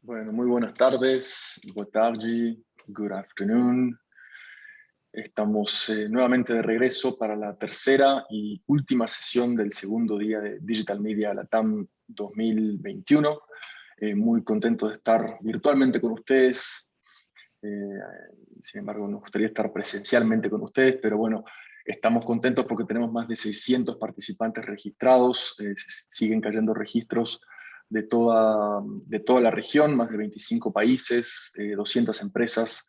Bueno, muy buenas tardes, boa tarde, good afternoon. Estamos nuevamente de regreso para la tercera y última sesión del segundo día de Digital Media Latam 2021. Muy contento de estar virtualmente con ustedes. Sin embargo, nos gustaría estar presencialmente con ustedes, pero bueno, estamos contentos porque tenemos más de 600 participantes registrados. Siguen cayendo registros de toda la región, más de 25 países, 200 empresas.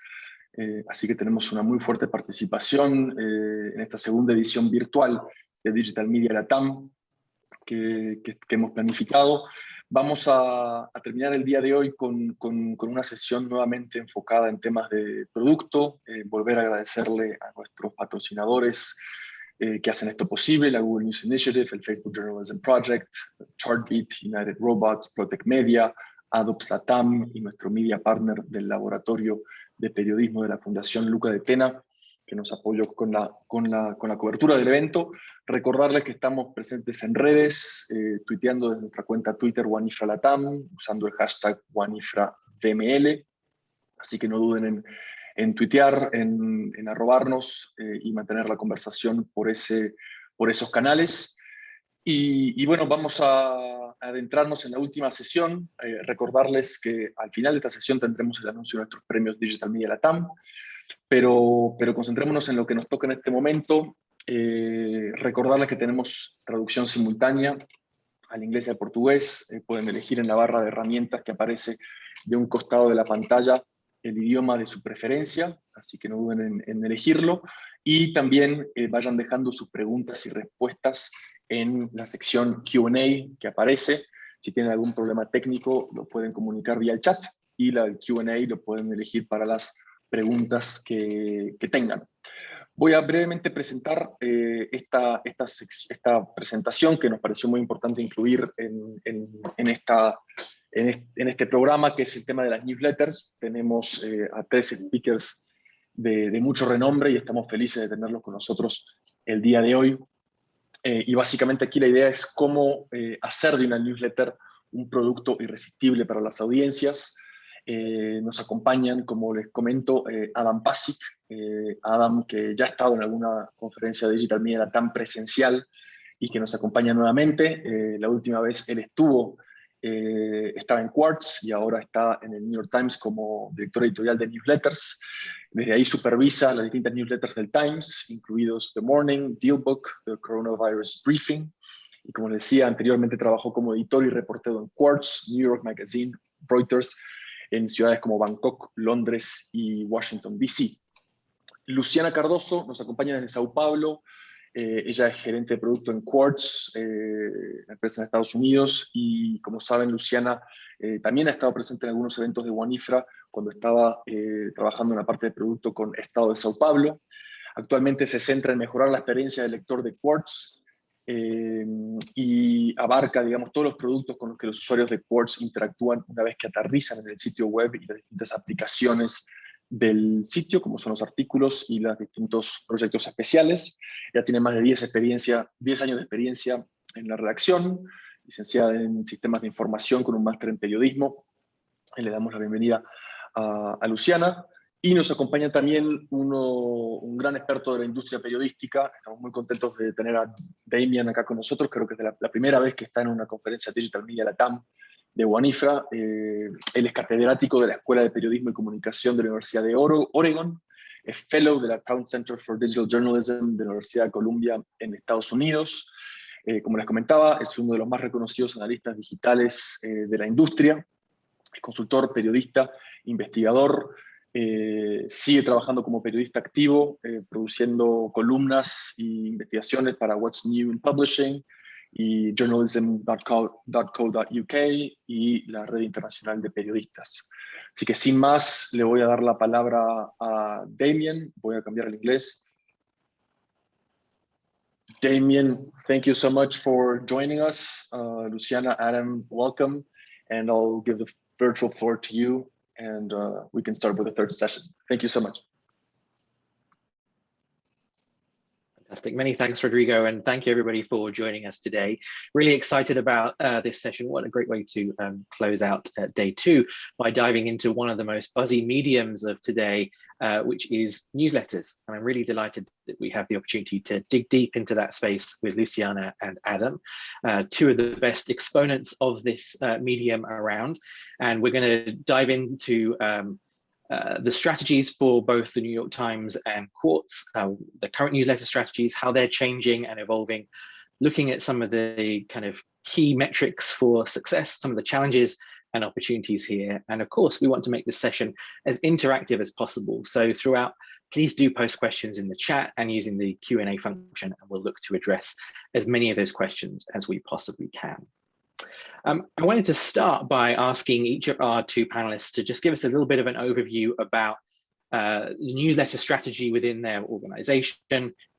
Así que tenemos una muy fuerte participación en esta segunda edición virtual de Digital Media Latam que hemos planificado. Vamos a terminar el día de hoy con una sesión nuevamente enfocada en temas de producto, volver a agradecerle a nuestros patrocinadores que hacen esto posible, la Google News Initiative, el Facebook Journalism Project, Chartbeat, United Robots, Protect Media, Adops Latam y nuestro media partner del laboratorio de periodismo de la Fundación Luca de Tena, que nos apoyó con la cobertura del evento. Recordarles que estamos presentes en redes, tuiteando desde nuestra cuenta Twitter whyThe Latam, usando el hashtag whyTheVML. Así que no duden en tuitear, en arrobarnos y mantener la conversación por esos canales. Y bueno, vamos a adentrarnos en la última sesión. Recordarles que al final de esta sesión tendremos el anuncio de nuestros premios Digital Media Latam, pero concentrémonos en lo que nos toca en este momento. Recordarles que tenemos traducción simultánea al inglés y al portugués. Pueden elegir en la barra de herramientas que aparece de un costado de la pantalla el idioma de su preferencia, así que no duden en elegirlo. Y también vayan dejando sus preguntas y respuestas en la sección Q&A que aparece. Si tienen algún problema técnico, lo pueden comunicar vía el chat y el Q&A lo pueden elegir para las preguntas que tengan. Voy a brevemente presentar esta presentación que nos pareció muy importante incluir en este programa, que es el tema de las newsletters. Tenemos a 3 speakers de mucho renombre y estamos felices de tenerlos con nosotros el día de hoy. Y básicamente aquí la idea es cómo hacer de una newsletter un producto irresistible para las audiencias. Nos acompañan, como les comento, Adam Pasic. Adam, que ya ha estado en alguna conferencia de Digital Media Latam presencial y que nos acompaña nuevamente. La última vez él estaba en Quartz y ahora está en el New York Times como director editorial de newsletters. Desde ahí supervisa las distintas newsletters del Times, incluidos The Morning, Dealbook, The Coronavirus Briefing. Y como les decía, anteriormente trabajó como editor y reportero en Quartz, New York Magazine, Reuters, en ciudades como Bangkok, Londres y Washington, D.C. Luciana Cardoso nos acompaña desde Sao Paulo. Ella es gerente de producto en Quartz, la empresa en Estados Unidos, y como saben, Luciana también ha estado presente en algunos eventos de WAN-IFRA cuando estaba trabajando en la parte de producto con Estado de Sao Paulo. Actualmente se centra en mejorar la experiencia del lector de Quartz y abarca, digamos, todos los productos con los que los usuarios de Quartz interactúan una vez que aterrizan en el sitio web y las distintas aplicaciones del sitio, como son los artículos y los distintos proyectos especiales. Ya tiene más de 10 años de experiencia en la redacción, licenciada en sistemas de información con un máster en periodismo. Le damos la bienvenida a Luciana. Y nos acompaña también un gran experto de la industria periodística. Estamos muy contentos de tener a Damian acá con nosotros. Creo que es la primera vez que está en una conferencia Digital Media Latam de WAN-IFRA. Él es catedrático de la Escuela de Periodismo y Comunicación de la Universidad de Oregon. Es fellow de la Town Center for Digital Journalism de la Universidad de Columbia en Estados Unidos. Como les comentaba, es uno de los más reconocidos analistas digitales de la industria. Es consultor, periodista, investigador. Sigue trabajando como periodista activo, produciendo columnas e investigaciones para What's New in Publishing y journalism.co.uk y la Red Internacional de Periodistas. Así que sin más, le voy a dar la palabra a Damian. Voy a cambiar al inglés. Damian, thank you so much for joining us. Luciana, Adam, welcome. And I'll give the virtual floor to you, and we can start with the third session. Thank you so much. Fantastic. Many thanks, Rodrigo, and thank you everybody for joining us today. Really excited about this session. What a great way to close out day 2 by diving into one of the most buzzy mediums of today, which is newsletters. And I'm really delighted that we have the opportunity to dig deep into that space with Luciana and Adam, 2 of the best exponents of this medium around. And we're going to dive into the strategies for both the New York Times and Quartz, the current newsletter strategies, how they're changing and evolving, looking at some of the kind of key metrics for success, some of the challenges and opportunities here. And of course, we want to make this session as interactive as possible. So throughout, please do post questions in the chat and using the Q&A function, and we'll look to address as many of those questions as we possibly can. I wanted to start by asking each of our 2 panelists to just give us a little bit of an overview about the newsletter strategy within their organization,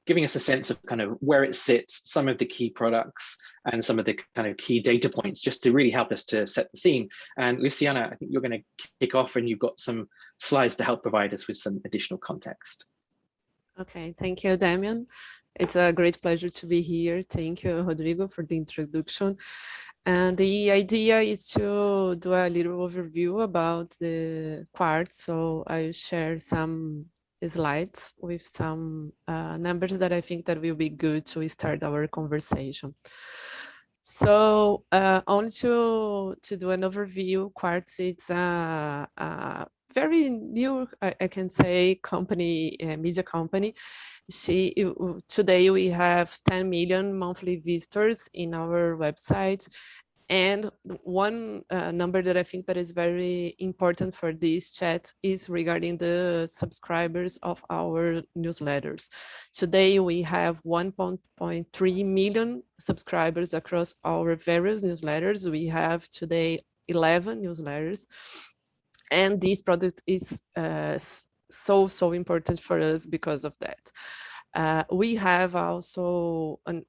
giving us a sense of kind of where it sits, some of the key products, and some of the kind of key data points, just to really help us to set the scene. And Luciana, I think you're going to kick off, and you've got some slides to help provide us with some additional context. Okay, thank you, Damian. It's a great pleasure to be here. Thank you, Rodrigo, for the introduction. And the idea is to do a little overview about the Quartz. So I share some slides with some numbers that I think that will be good to start our conversation. So only to do an overview, Quartz is a very new, I can say, company, media company. Today we have 10 million monthly visitors in our website. And one number that I think that is very important for this chat is regarding the subscribers of our newsletters. Today we have 1.3 million subscribers across our various newsletters. We have today 11 newsletters. And this product is so important for us because of that. We have also an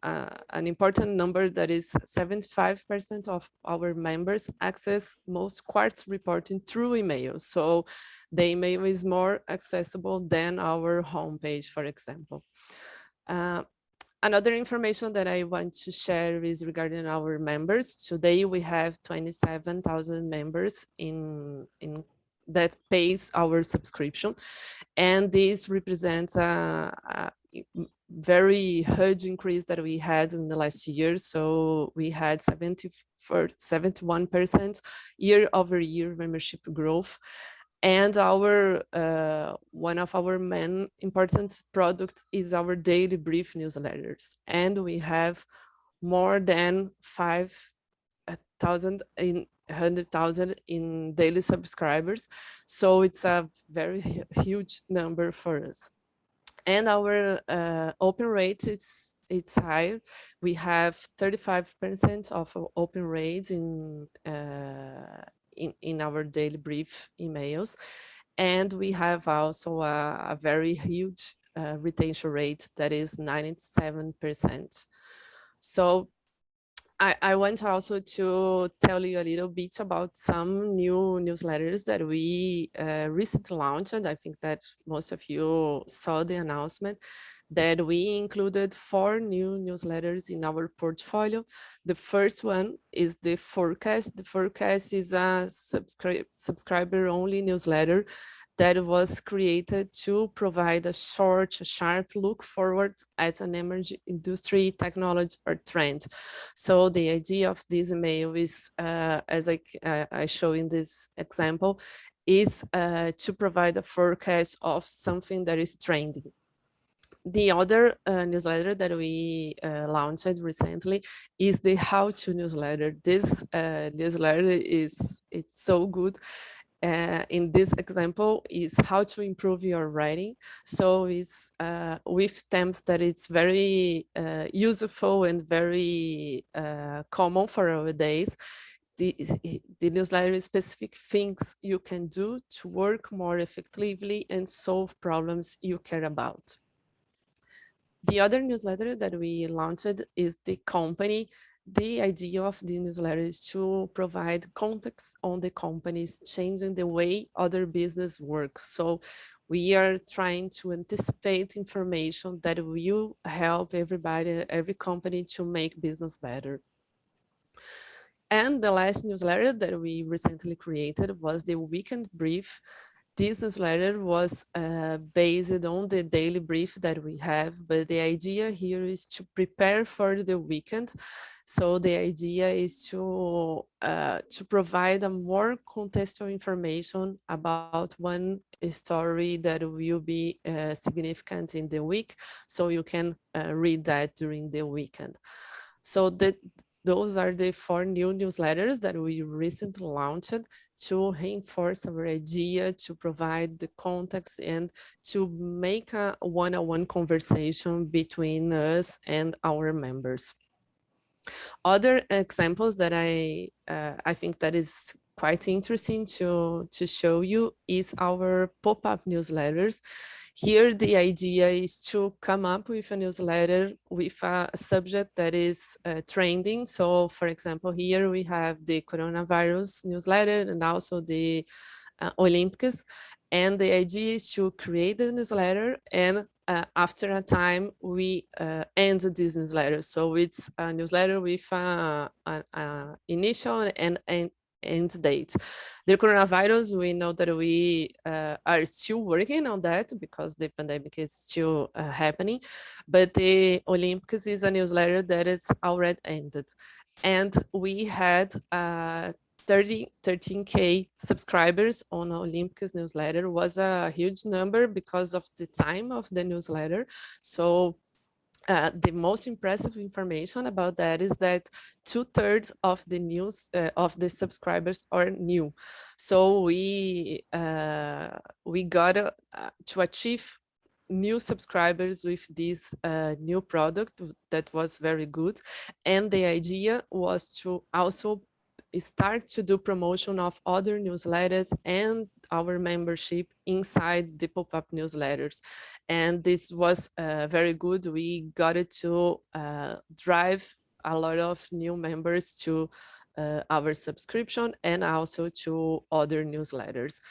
important number that is 75% of our members access most Quartz reporting through email. So the email is more accessible than our homepage, for example. Another information that I want to share is regarding our members. Today we have 27,000 members in that pays our subscription, and this represents a very huge increase that we had in the last year. So we had 71% year-over-year membership growth. And our one of our main important products is our daily brief newsletters. And we have more than 100,000 in daily subscribers. So it's a very huge number for us. And our open rate, it's high. We have 35% of open rates in our daily brief emails. And we have also a very huge retention rate that is 97%. So I want also to tell you a little bit about some new newsletters that we recently launched. And I think that most of you saw the announcement that we included 4 new newsletters in our portfolio. The first one is the Forecast. The Forecast is a subscriber-only newsletter that was created to provide a short, sharp look forward at an emerging industry, technology, or trend. So the idea of this email is, as I show in this example, is to provide a forecast of something that is trending. The other newsletter that we launched recently is the How-To newsletter. This newsletter it's so good. In this example is how to improve your writing. So it's with terms that it's very useful and very common for our days. The newsletter is specific things you can do to work more effectively and solve problems you care about. The other newsletter that we launched is the Company. The idea of the newsletter is to provide context on the companies changing the way other business works. So We are trying to anticipate information that will help everybody, every company to make business better. And the last newsletter that we recently created was the Weekend Brief. This newsletter was based on the daily brief that we have, but the idea here is to prepare for the weekend. So the idea is to provide a more contextual information about one story that will be significant in the week, so you can read that during the weekend. So those are the 4 new newsletters that we recently launched to reinforce our idea, to provide the context, and to make a one-on-one conversation between us and our members. Other examples that I think that is quite interesting to show you is our pop-up newsletters. Here, the idea is to come up with a newsletter with a subject that is trending. So, for example, here we have the coronavirus newsletter and also the Olympics. And the idea is to create the newsletter, and after a time, we end this newsletter. So it's a newsletter with an initial and end date. The coronavirus, we know that we are still working on that because the pandemic is still happening, but the Olympics is a newsletter that is already ended. And we had 13K subscribers on Olympics newsletter. Was a huge number because of the time of the newsletter. So the most impressive information about that is that 2/3 of the news of the subscribers are new. So we got to achieve new subscribers with this new product that was very good. And the idea was to also start to do promotion of other newsletters and our membership inside the pop-up newsletters. And this was very good. We got it to drive a lot of new members to our subscription and also to other newsletters.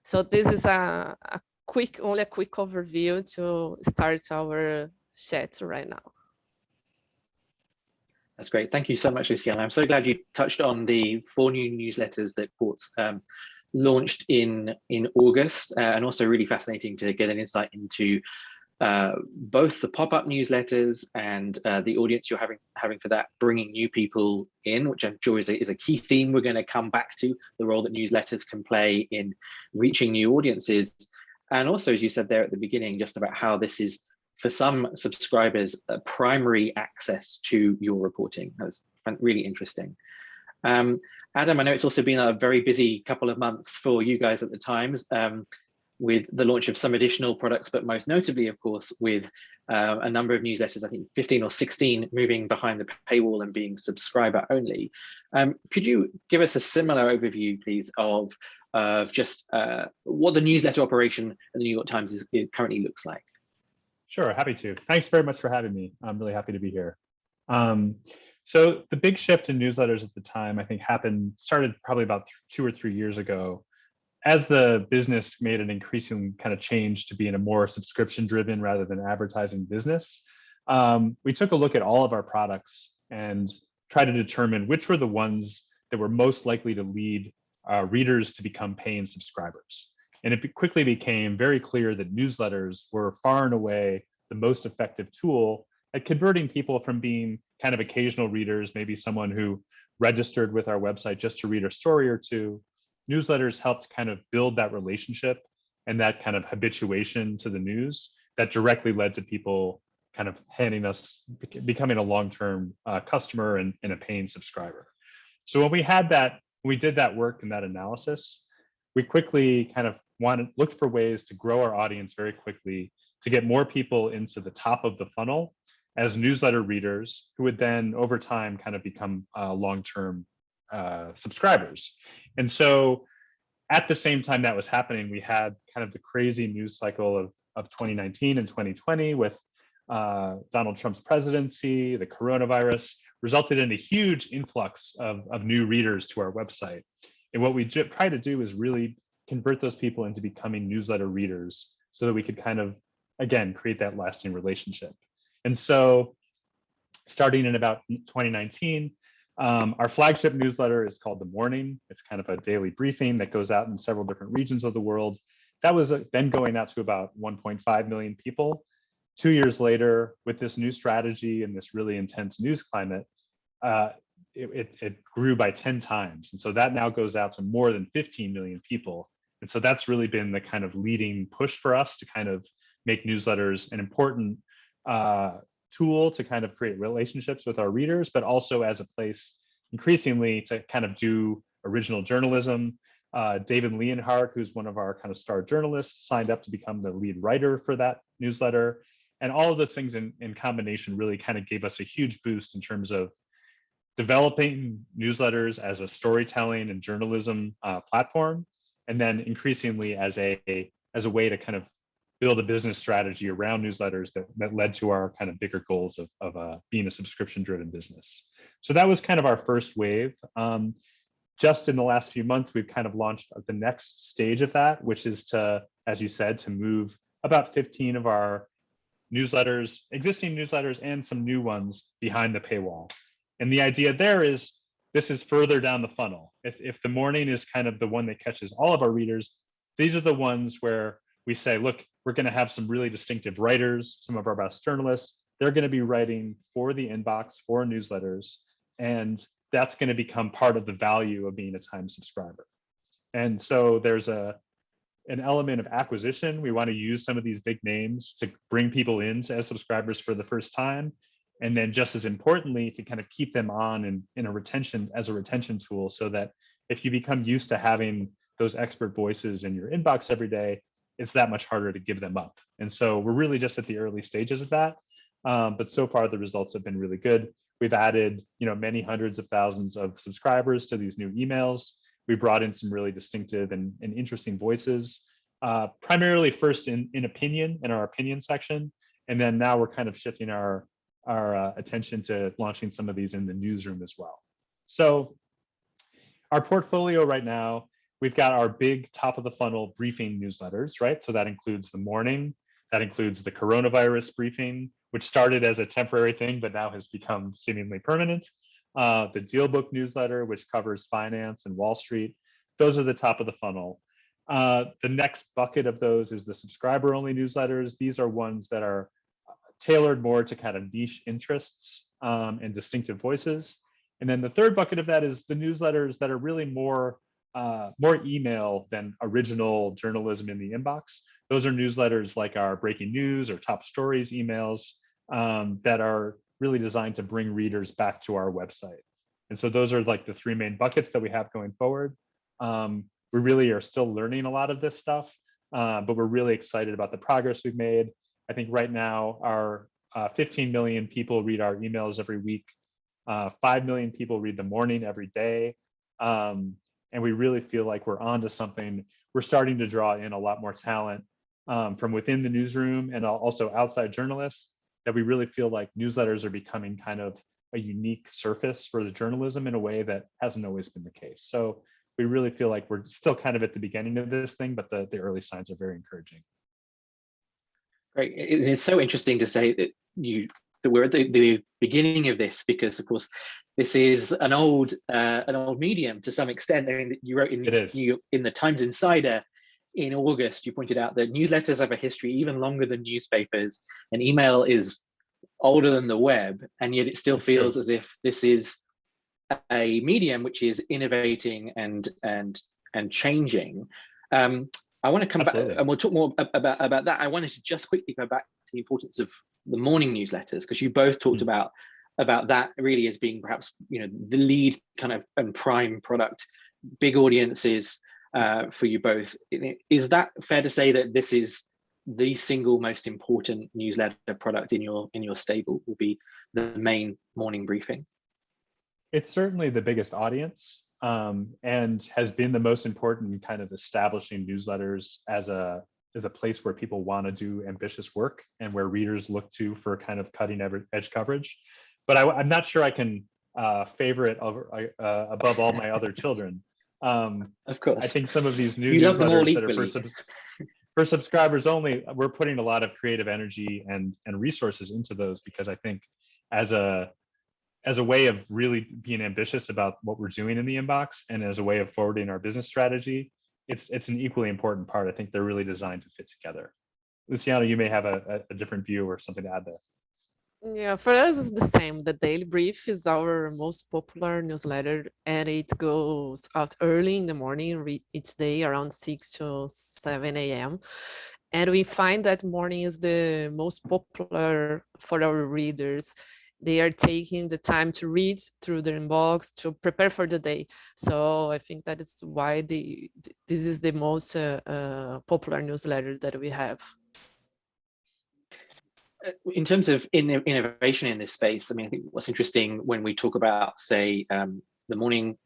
So this is only a quick overview to start our chat right now. That's great. Thank you so much, Luciana. I'm so glad you touched on the 4 new newsletters that Quartz launched in August, and also really fascinating to get an insight into both the pop-up newsletters and the audience you're having for that, bringing new people in, which I'm sure is a key theme we're going to come back to, the role that newsletters can play in reaching new audiences. And also, as you said there at the beginning, just about how this is, for some subscribers, primary access to your reporting. That was really interesting. Adam, I know it's also been a very busy couple of months for you guys at the Times, with the launch of some additional products, but most notably, of course, with a number of newsletters, I think 15 or 16 moving behind the paywall and being subscriber only. Could you give us a similar overview, please, of just what the newsletter operation at the New York Times currently looks like? Sure, happy to. Thanks very much for having me. I'm really happy to be here. So the big shift in newsletters at the time, I think, started probably about 2 or 3 years ago, as the business made an increasing kind of change to being a more subscription-driven rather than advertising business. We took a look at all of our products and tried to determine which were the ones that were most likely to lead readers to become paying subscribers. And it quickly became very clear that newsletters were far and away the most effective tool at converting people from being kind of occasional readers, maybe someone who registered with our website just to read a story or two. Newsletters helped kind of build that relationship and that kind of habituation to the news that directly led to people kind of becoming a long-term customer and a paying subscriber. So when we did that work and that analysis, we quickly kind of looked for ways to grow our audience very quickly, to get more people into the top of the funnel as newsletter readers, who would then over time kind of become long-term subscribers. And so at the same time that was happening, we had kind of the crazy news cycle of 2019 and 2020 with Donald Trump's presidency. The coronavirus resulted in a huge influx of new readers to our website. And what we try to do is really convert those people into becoming newsletter readers so that we could kind of, again, create that lasting relationship. And so starting in about 2019, our flagship newsletter is called The Morning. It's kind of a daily briefing that goes out in several different regions of the world. That was then going out to about 1.5 million people. 2 years later, with this new strategy and this really intense news climate, it grew by 10 times. And so that now goes out to more than 15 million people. And so that's really been the kind of leading push for us to kind of make newsletters an important tool to kind of create relationships with our readers, but also as a place increasingly to kind of do original journalism. David Leonhardt, who's one of our kind of star journalists, signed up to become the lead writer for that newsletter. And all of the things in combination really kind of gave us a huge boost in terms of developing newsletters as a storytelling and journalism platform, and then increasingly as a way to kind of build a business strategy around newsletters that led to our kind of bigger goals of being a subscription-driven business. So that was kind of our first wave. Just in the last few months, we've kind of launched the next stage of that, which is to, as you said, to move about 15 of our newsletters, existing newsletters, and some new ones behind the paywall. And the idea there is this is further down the funnel. If The Morning is kind of the one that catches all of our readers, these are the ones where we say, look, we're going to have some really distinctive writers, some of our best journalists. They're going to be writing for the inbox, for newsletters, and that's going to become part of the value of being a Times subscriber. And so there's an element of acquisition. We want to use some of these big names to bring people in as subscribers for the first time. And then just as importantly, to kind of keep them on in a retention tool, so that if you become used to having those expert voices in your inbox every day, it's that much harder to give them up. And so we're really just at the early stages of that. But so far the results have been really good. We've added, many hundreds of thousands of subscribers to these new emails. We brought in some really distinctive and interesting voices, primarily first in opinion, in our opinion section. And then now we're kind of shifting our attention to launching some of these in the newsroom as well. So our portfolio right now, we've got our big top of the funnel briefing newsletters, right? So that includes The Morning, that includes the coronavirus briefing, which started as a temporary thing, but now has become seemingly permanent. The Dealbook newsletter, which covers finance and Wall Street. Those are the top of the funnel. The next bucket of those is the subscriber-only newsletters. These are ones that are tailored more to kind of niche interests and distinctive voices. And then the third bucket of that is the newsletters that are really more email than original journalism in the inbox. Those are newsletters like our breaking news or top stories emails that are really designed to bring readers back to our website. And so those are like the three main buckets that we have going forward. We really are still learning a lot of this stuff, but we're really excited about the progress we've made. I think right now our 15 million people read our emails every week. 5 million people read The Morning every day. And we really feel like we're onto something. We're starting to draw in a lot more talent from within the newsroom and also outside journalists, that we really feel like newsletters are becoming kind of a unique surface for the journalism in a way that hasn't always been the case. So we really feel like we're still kind of at the beginning of this thing, but the early signs are very encouraging. Great. It's so interesting to say that we're at the beginning of this, because of course this is an old medium to some extent. I mean, you wrote in the Times Insider in August, you pointed out that newsletters have a history even longer than newspapers, and email is older than the web, and yet it still feels as if this is a medium which is innovating and changing. I want to come back, and we'll talk more about that. I wanted to just quickly go back to the importance of the morning newsletters, because you both talked about that really as being perhaps the lead kind of and prime product, big audiences for you both. Is that fair to say that this is the single most important newsletter product in your stable, will be the main morning briefing? It's certainly the biggest audience, and has been the most important in kind of establishing newsletters as a place where people want to do ambitious work and where readers look to for kind of cutting edge coverage. But I'm not sure I can favor it above all my other children. Of course. I think some of these new newsletters that are for subscribers only, we're putting a lot of creative energy and resources into those, because I think as a way of really being ambitious about what we're doing in the inbox, and as a way of forwarding our business strategy, it's an equally important part. I think they're really designed to fit together. Luciano, you may have a different view or something to add there. Yeah, for us it's the same. The Daily Brief is our most popular newsletter, and it goes out early in the morning each day around 6 to 7 a.m. And we find that morning is the most popular for our readers. They are taking the time to read through their inbox to prepare for the day. So I think that is why this is the most popular newsletter that we have. In terms of innovation in this space, I mean, I think what's interesting when we talk about, say, the morning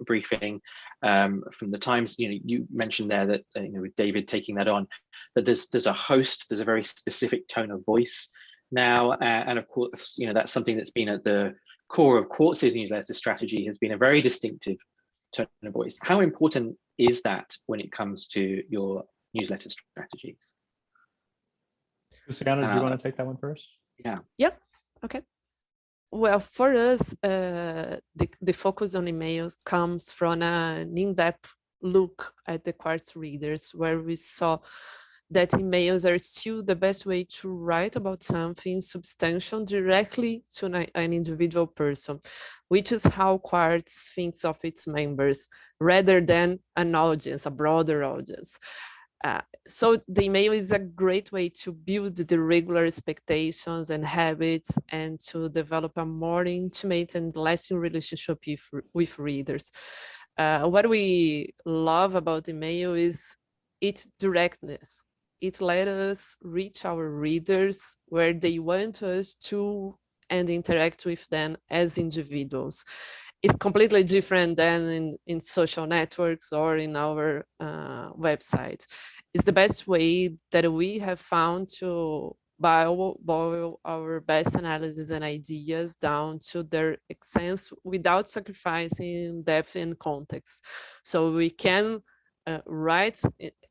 briefing from the Times, you mentioned there that with David taking that on, that there's a host, there's a very specific tone of voice now, and of course, that's something that's been at the core of Quartz's newsletter strategy, has been a very distinctive tone of voice. How important is that when it comes to your newsletter strategies? Luciano, do you want to take that one first? Yeah. Okay. Well, for us, the focus on emails comes from an in-depth look at the Quartz readers, where we saw that emails are still the best way to write about something substantial directly to an individual person, which is how Quartz thinks of its members, rather than an audience, a broader audience. So the email is a great way to build the regular expectations and habits, and to develop a more intimate and lasting relationship with readers. What we love about email is its directness. It lets us reach our readers where they want us to, and interact with them as individuals. It's completely different than in social networks or in our website. It's the best way that we have found to boil our best analysis and ideas down to their essence without sacrificing depth and context. So we can write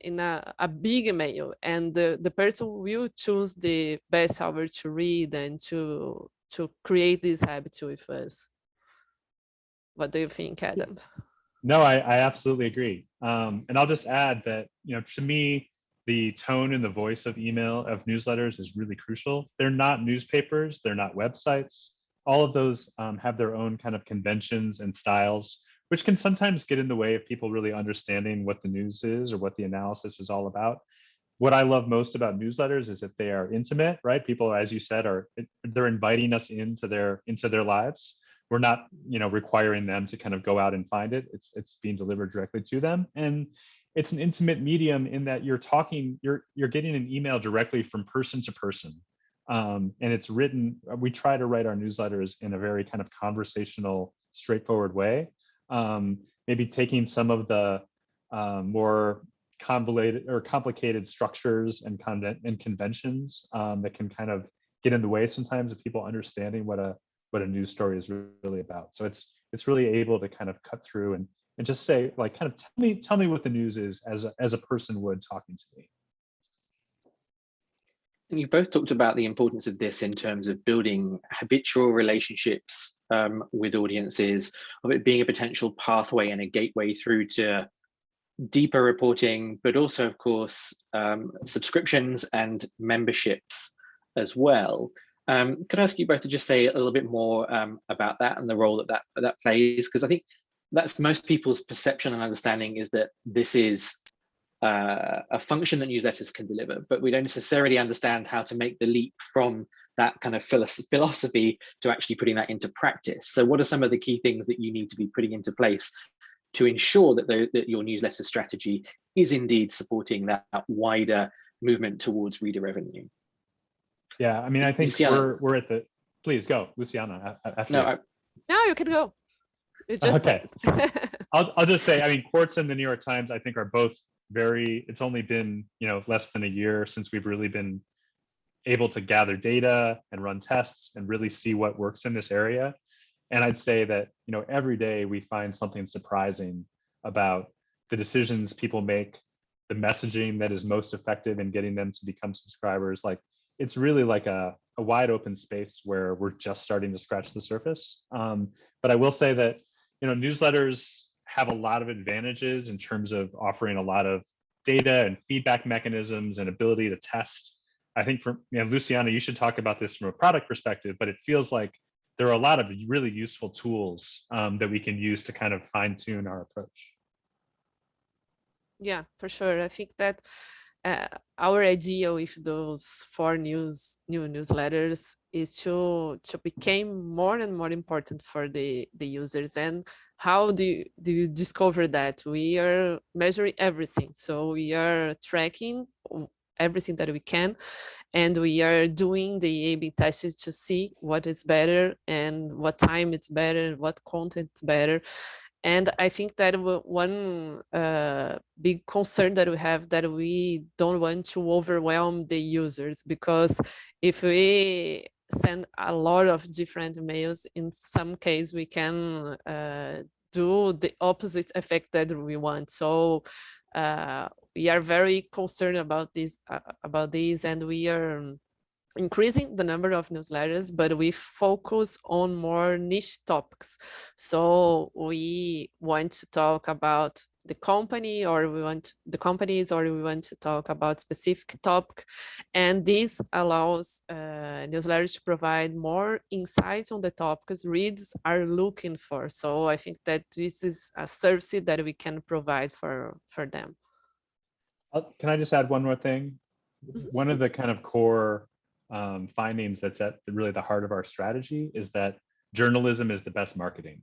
in a big email, and the person will choose the best hour to read and to create this habit with us. What do you think, Adam? No, I absolutely agree. And I'll just add that, to me, the tone and the voice of newsletters is really crucial. They're not newspapers, they're not websites. All of those have their own kind of conventions and styles, which can sometimes get in the way of people really understanding what the news is or what the analysis is all about. What I love most about newsletters is that they are intimate, right? People, as you said, they're inviting us into their lives. We're not, requiring them to kind of go out and find it. It's being delivered directly to them, and it's an intimate medium in that you're getting an email directly from person to person, and it's written. We try to write our newsletters in a very kind of conversational, straightforward way. Maybe taking some of the more convoluted or complicated structures and conventions that can kind of get in the way sometimes of people understanding what a news story is really about. So it's really able to kind of cut through and just say, like, kind of tell me what the news is as a person would talking to me. And you both talked about the importance of this in terms of building habitual relationships with audiences, of it being a potential pathway and a gateway through to deeper reporting, but also, of course, subscriptions and memberships as well. Could I ask you both to just say a little bit more about that and the role that plays? Because I think that's most people's perception and understanding, is that this is a function that newsletters can deliver, but we don't necessarily understand how to make the leap from that kind of philosophy to actually putting that into practice. So what are some of the key things that you need to be putting into place to ensure that your newsletter strategy is indeed supporting that wider movement towards reader revenue? Yeah, I mean, I think Luciana. we're at the. Please go, Luciana. After No, you can go. Okay. I'll just say, I mean, Quartz and the New York Times, I think, are both it's only been, less than a year since we've really been able to gather data and run tests and really see what works in this area. And I'd say that, every day we find something surprising about the decisions people make, the messaging that is most effective in getting them to become subscribers. Like, it's really like a wide open space where we're just starting to scratch the surface. But I will say that, newsletters have a lot of advantages in terms of offering a lot of data and feedback mechanisms and ability to test. I think Luciana, you should talk about this from a product perspective, but it feels like there are a lot of really useful tools that we can use to kind of fine tune our approach. Yeah, for sure. I think that our idea with those 4 new newsletters is to become more and more important for the users. And how do you discover that? We are measuring everything. So we are tracking everything that we can, and we are doing the A/B tests to see what is better and what time it's better, what content is better. And I think that one big concern that we have, that we don't want to overwhelm the users, because if we send a lot of different emails, in some case we can do the opposite effect that we want. So we are very concerned about this, and we are increasing the number of newsletters, but we focus on more niche topics. So we want to talk about the company, or we want the companies, or we want to talk about specific topic. And this allows newsletters to provide more insights on the topics readers are looking for. So I think that this is a service that we can provide for them. Can I just add one more thing? One of the kind of core findings that's at really the heart of our strategy is that journalism is the best marketing.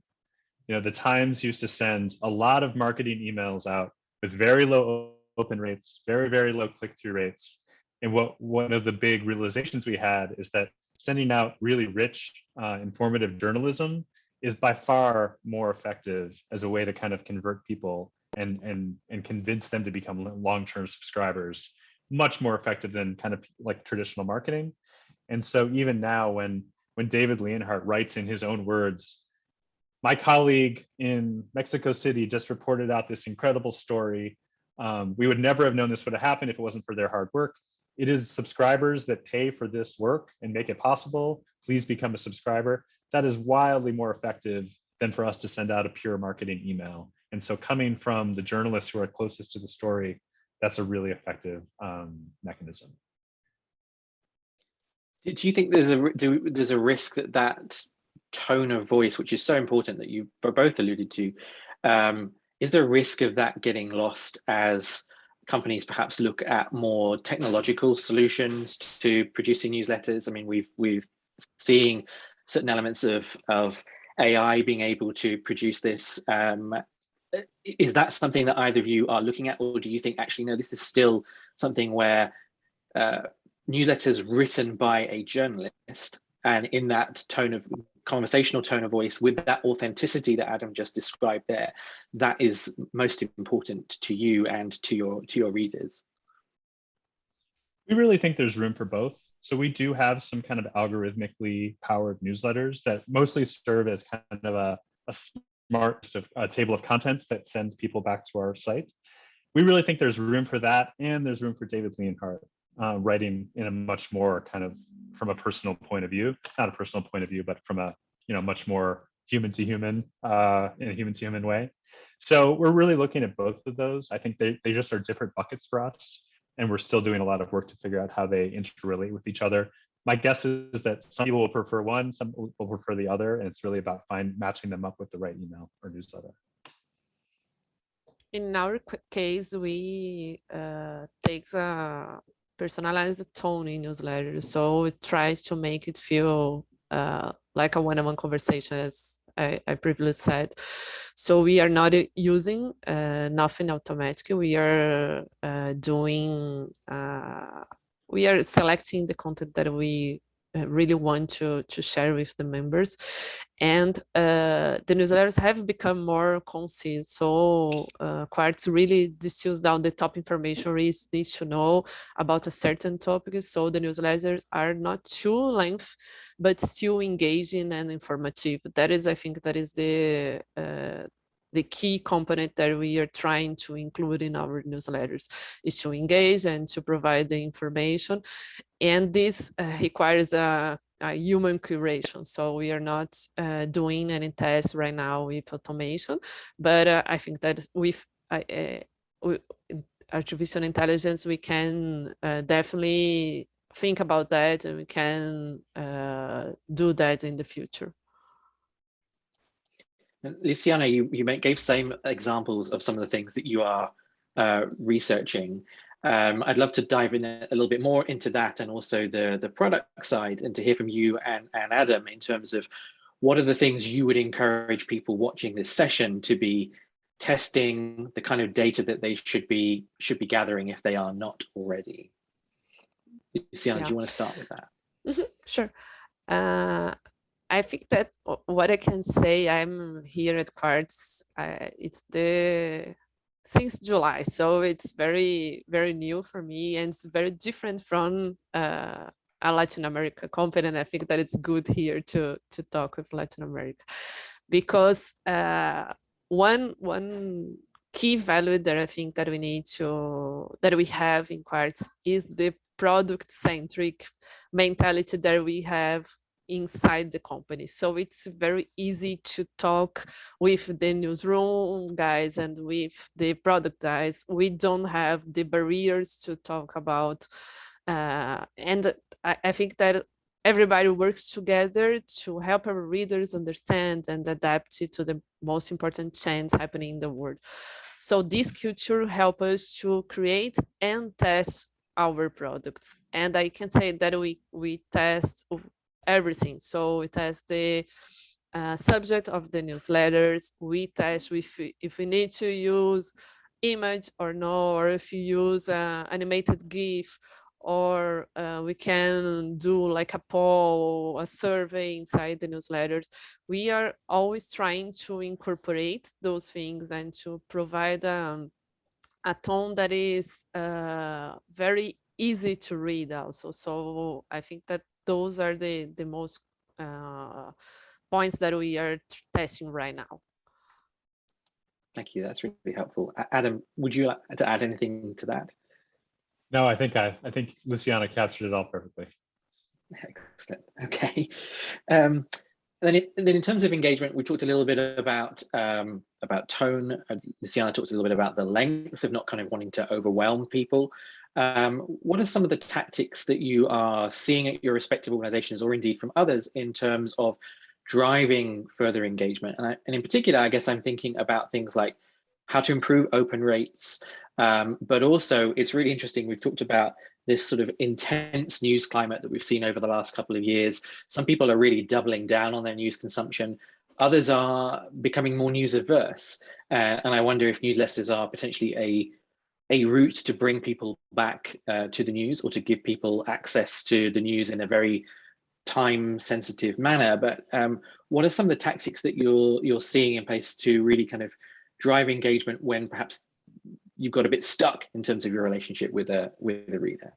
The Times used to send a lot of marketing emails out with very low open rates, very, very low click-through rates. And one of the big realizations we had is that sending out really rich, informative journalism is by far more effective as a way to kind of convert people and convince them to become long-term subscribers, much more effective than kind of like traditional marketing. And so even now, when David Leonhardt writes in his own words, my colleague in Mexico City just reported out this incredible story. We would never have known this would have happened if it wasn't for their hard work. It is subscribers that pay for this work and make it possible. Please become a subscriber. That is wildly more effective than for us to send out a pure marketing email. And so coming from the journalists who are closest to the story, that's a really effective mechanism. Do you think there's a risk that tone of voice, which is so important, that you both alluded to, is there a risk of that getting lost as companies perhaps look at more technological solutions to producing newsletters? I mean, we've seeing certain elements of AI being able to produce this. Is that something that either of you are looking at, or do you think actually no, this is still something where newsletters written by a journalist, and in that conversational tone of voice with that authenticity that Adam just described there, that is most important to you and to your readers? We really think there's room for both. So we do have some kind of algorithmically powered newsletters that mostly serve as kind of a smart table of contents that sends people back to our site. We really think there's room for that, and there's room for David Leonhardt writing in a much more kind of from a personal point of view, not a personal point of view, but from a much more human to human, in a human to human way. So we're really looking at both of those. I think they just are different buckets for us, and we're still doing a lot of work to figure out how they interrelate with each other. My guess is that some people will prefer one, some will prefer the other, and it's really about matching them up with the right email or newsletter. In our case, we takes a personalized tone in newsletters, so it tries to make it feel like a one-on-one conversation, as I previously said. So we are not using nothing automatic. We are we are selecting the content that we really want to share with the members. And the newsletters have become more concise. So Quartz really distills down the top information readers need to know about a certain topic. So the newsletters are not too lengthy, but still engaging and informative. That is, I think, that is the the key component that we are trying to include in our newsletters is to engage and to provide the information. And this requires a human curation. So we are not doing any tests right now with automation, but I think that with artificial intelligence, we can definitely think about that, and we can do that in the future. Luciana, you gave some examples of some of the things that you are researching. I'd love to dive in a little bit more into that, and also the product side, and to hear from you and Adam in terms of what are the things you would encourage people watching this session to be testing, the kind of data that they should be gathering if they are not already. Luciana, do you want to start with that? Sure. I think that what I can say, I'm here at Quartz, it's since July, so it's very, very new for me, and it's very different from a Latin America company, and I think that it's good here to talk with Latin America, because one key value that I think that we have in Quartz is the product-centric mentality that we have inside the company. So it's very easy to talk with the newsroom guys and with the product guys. We don't have the barriers to talk about, and I think that everybody works together to help our readers understand and adapt to the most important change happening in the world. So this culture helps us to create and test our products. And I can say that we test everything. So we test the subject of the newsletters. We test if we need to use image or no, or if you use animated GIF, or we can do like a poll, a survey inside the newsletters. We are always trying to incorporate those things and to provide a tone that is very easy to read also. So I think that those are the most points that we are testing right now. Thank you, that's really helpful. Adam, would you like to add anything to that? No, I think Luciana captured it all perfectly. Excellent. Okay. Then in terms of engagement, we talked a little bit about tone. Luciana talked a little bit about the length of not kind of wanting to overwhelm people. What are some of the tactics that you are seeing at your respective organizations, or indeed from others, in terms of driving further engagement? And in particular, I guess I'm thinking about things like how to improve open rates, but also it's really interesting. We've talked about this sort of intense news climate that we've seen over the last couple of years. Some people are really doubling down on their news consumption. Others are becoming more news averse. And I wonder if newsletters are potentially a route to bring people back to the news, or to give people access to the news in a very time-sensitive manner. But what are some of the tactics that you're seeing in place to really kind of drive engagement when perhaps you've got a bit stuck in terms of your relationship with a reader?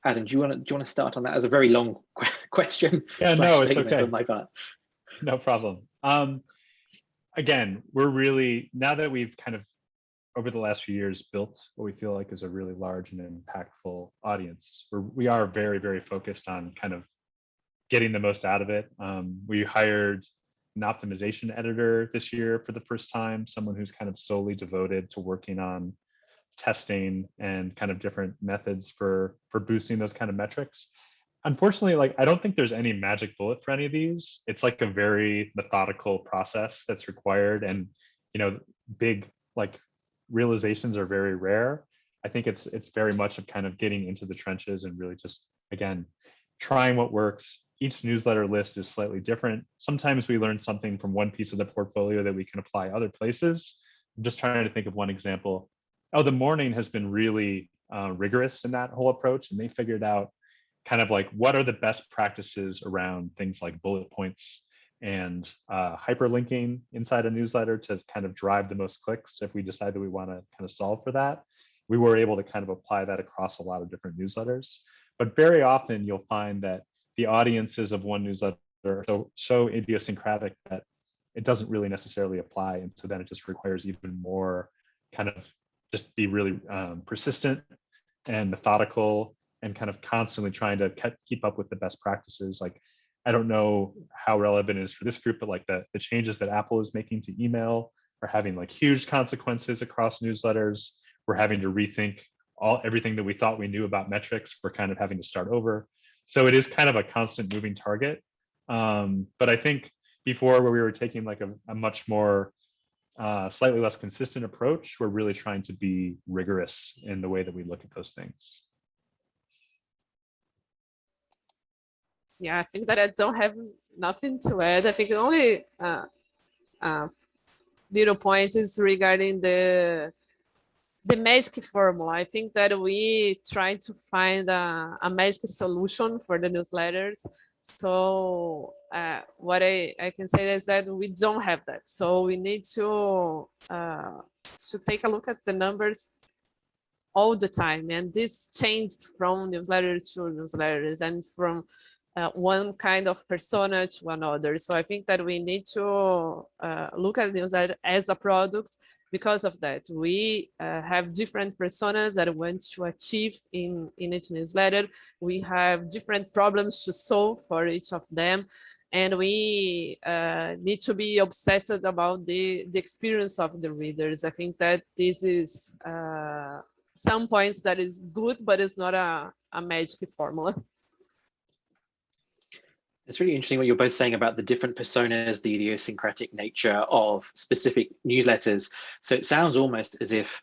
Adam, do you want to start on that? As a very long question. Yeah, no, it's okay. On my part. No problem. Again, we're really, now that we've kind of over the last few years built what we feel like is a really large and impactful audience, we are very, very focused on kind of getting the most out of it. We hired an optimization editor this year for the first time, someone who's kind of solely devoted to working on testing and kind of different methods for boosting those kind of metrics. Unfortunately, like, I don't think there's any magic bullet for any of these. It's like a very methodical process that's required, and big like realizations are very rare. I think it's very much of kind of getting into the trenches and really just, again, trying what works. Each newsletter list is slightly different. Sometimes we learn something from one piece of the portfolio that we can apply other places. I'm just trying to think of one example. Oh, the Morning has been really rigorous in that whole approach, and they figured out kind of like what are the best practices around things like bullet points and hyperlinking inside a newsletter to kind of drive the most clicks. If we decide that we want to kind of solve for that, we were able to kind of apply that across a lot of different newsletters. But very often you'll find that the audiences of one newsletter so idiosyncratic that it doesn't really necessarily apply. And so then it just requires even more kind of just be really persistent and methodical and kind of constantly trying to keep up with the best practices. Like, I don't know how relevant it is for this group, but like the changes that Apple is making to email are having like huge consequences across newsletters. We're having to rethink everything that we thought we knew about metrics. We're kind of having to start over. So it is kind of a constant moving target. But I think before, where we were taking like a much more slightly less consistent approach, we're really trying to be rigorous in the way that we look at those things. Yeah, I think that I don't have nothing to add. I think the only little point is regarding the magic formula. I think that we try to find a magic solution for the newsletters. So what I can say is that we don't have that. So we need to take a look at the numbers all the time. And this changed from newsletter to newsletters and from one kind of persona to another. So I think that we need to look at newsletter as a product. Because of that, we have different personas that want to achieve in each newsletter. We have different problems to solve for each of them. And we need to be obsessed about the experience of the readers. I think that this is some points that is good, but it's not a magic formula. It's really interesting what you're both saying about the different personas, the idiosyncratic nature of specific newsletters. So it sounds almost as if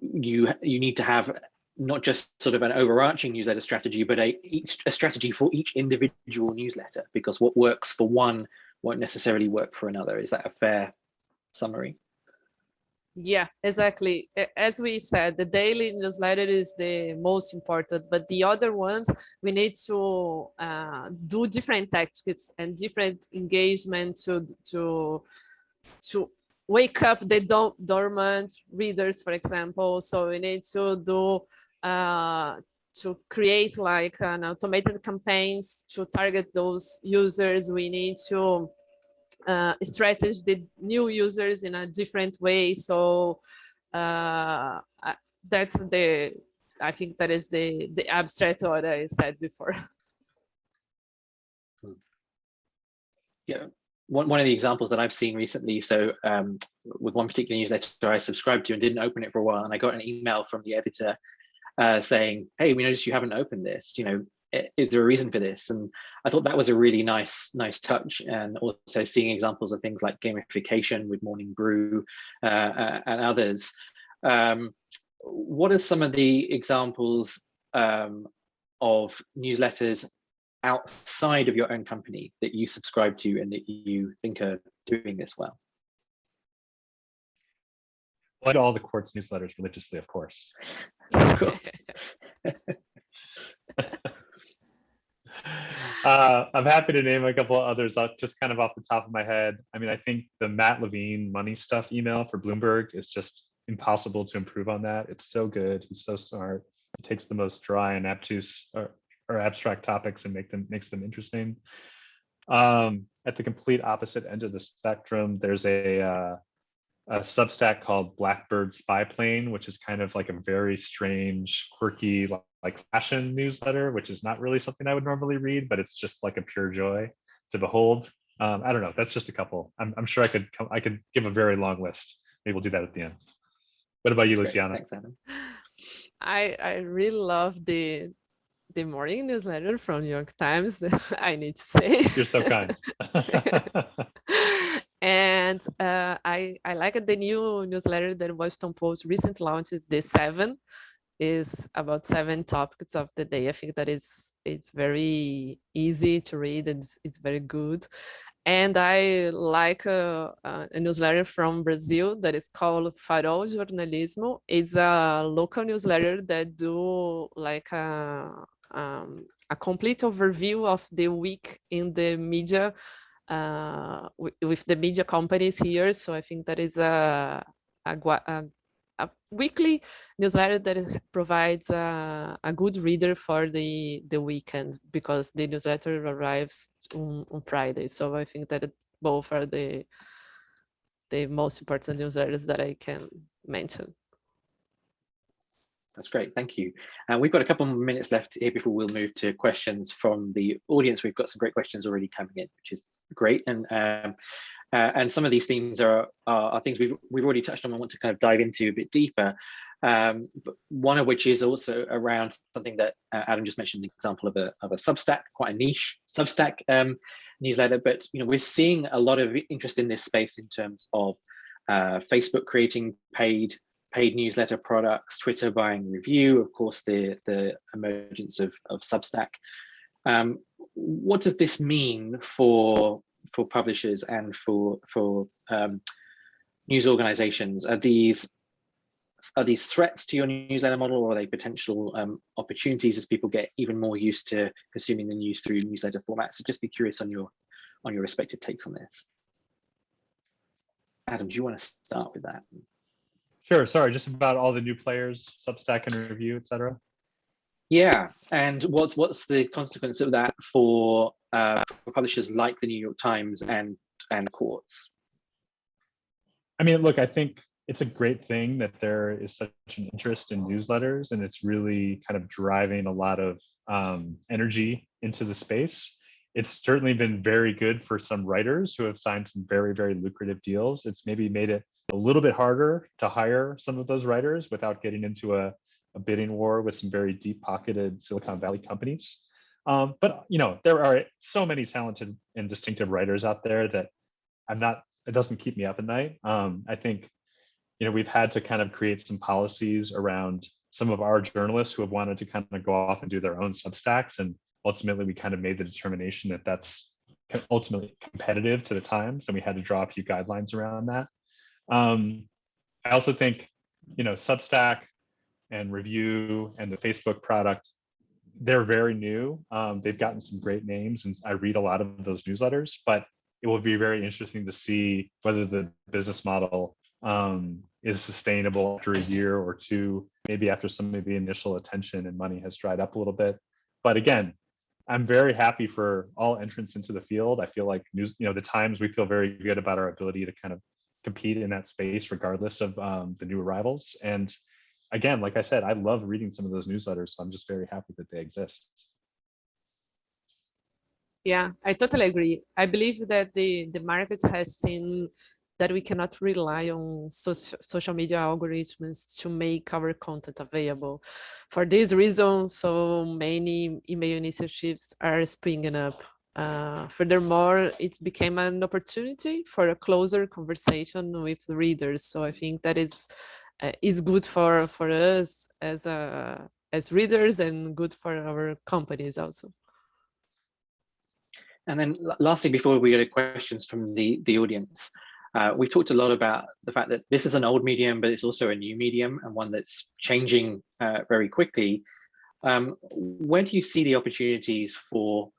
you need to have not just sort of an overarching newsletter strategy, but a strategy for each individual newsletter, because what works for one won't necessarily work for another. Is that a fair summary? Yeah, exactly. As we said, the daily newsletter is the most important, but the other ones, we need to do different tactics and different engagement to wake up the dormant readers, for example. So we need to do to create like an automated campaigns to target those users. We need to strategy the new users in a different way. So that's I think that is the abstract what I said before. Yeah, one of the examples that I've seen recently, so with one particular newsletter I subscribed to and didn't open it for a while, and I got an email from the editor saying, hey, we noticed you haven't opened this, is there a reason for this? And I thought that was a really nice touch, and also seeing examples of things like gamification with Morning Brew and others. What are some of the examples of newsletters outside of your own company that you subscribe to and that you think are doing this well? I like all the Quartz newsletters religiously, of course. Of course. I'm happy to name a couple of others just kind of off the top of my head. I mean, I think the Matt Levine money stuff email for Bloomberg is just impossible to improve on that. It's so good. He's so smart. He takes the most dry and obtuse or abstract topics and makes them interesting. At the complete opposite end of the spectrum, there's a Substack called Blackbird Spy Plane, which is kind of like a very strange, quirky, like fashion newsletter, which is not really something I would normally read, but it's just like a pure joy to behold. I don't know. That's just a couple. I'm sure I could give a very long list. Maybe we'll do that at the end. What about you, Luciana? Thanks, Adam. I really love the morning newsletter from York Times. I need to say. You're so kind. And I like the new newsletter that Washington Post recently launched. The 7 is about 7 topics of the day. I think that it's very easy to read and it's very good. And I like a newsletter from Brazil that is called Farol Jornalismo. It's a local newsletter that do like a complete overview of the week in the media with the media companies here. So I think that is a a weekly newsletter that provides a good reader for the weekend, because the newsletter arrives on Friday. So I think that both are the most important newsletters that I can mention. That's great, thank you. We've got a couple more minutes left here before we'll move to questions from the audience. We've got some great questions already coming in, which is great. And some of these themes are things we've already touched on. I want to kind of dive into a bit deeper. But one of which is also around something that Adam just mentioned, the example of a Substack, quite a niche Substack newsletter. But we're seeing a lot of interest in this space in terms of Facebook creating paid newsletter products, Twitter buying review, of course, the emergence of Substack. What does this mean for publishers and for news organizations? Are these threats to your newsletter model, or are they potential opportunities as people get even more used to consuming the news through newsletter formats? So just be curious on your respective takes on this. Adam, do you want to start with that? Sure. Sorry, just about all the new players, Substack and review, etc. Yeah, and what's the consequence of that for publishers like the New York Times and Quartz? I mean, look, I think it's a great thing that there is such an interest in newsletters, and it's really kind of driving a lot of energy into the space. It's certainly been very good for some writers who have signed some very, very lucrative deals. It's maybe made it a little bit harder to hire some of those writers without getting into a bidding war with some very deep-pocketed Silicon Valley companies. But there are so many talented and distinctive writers out there that it doesn't keep me up at night. I think we've had to kind of create some policies around some of our journalists who have wanted to kind of go off and do their own Substacks, and ultimately we kind of made the determination that that's ultimately competitive to the Times, and we had to draw a few guidelines around that. I also think Substack and Review and the Facebook product, they're very new. They've gotten some great names, and I read a lot of those newsletters, but it will be very interesting to see whether the business model is sustainable after a year or two, maybe after some of the initial attention and money has dried up a little bit. But again, I'm very happy for all entrants into the field. I feel like the Times, we feel very good about our ability to kind of compete in that space regardless of the new arrivals. And again, like I said, I love reading some of those newsletters, so I'm just very happy that they exist. Yeah, I totally agree. I believe that the market has seen that we cannot rely on social media algorithms to make our content available. For this reason, so many email initiatives are springing up. Furthermore, it became an opportunity for a closer conversation with readers. So I think that is good for us as readers, and good for our companies also. And then lastly, before we go to questions from the audience, we talked a lot about the fact that this is an old medium, but it's also a new medium, and one that's changing very quickly. Where do you see the opportunities for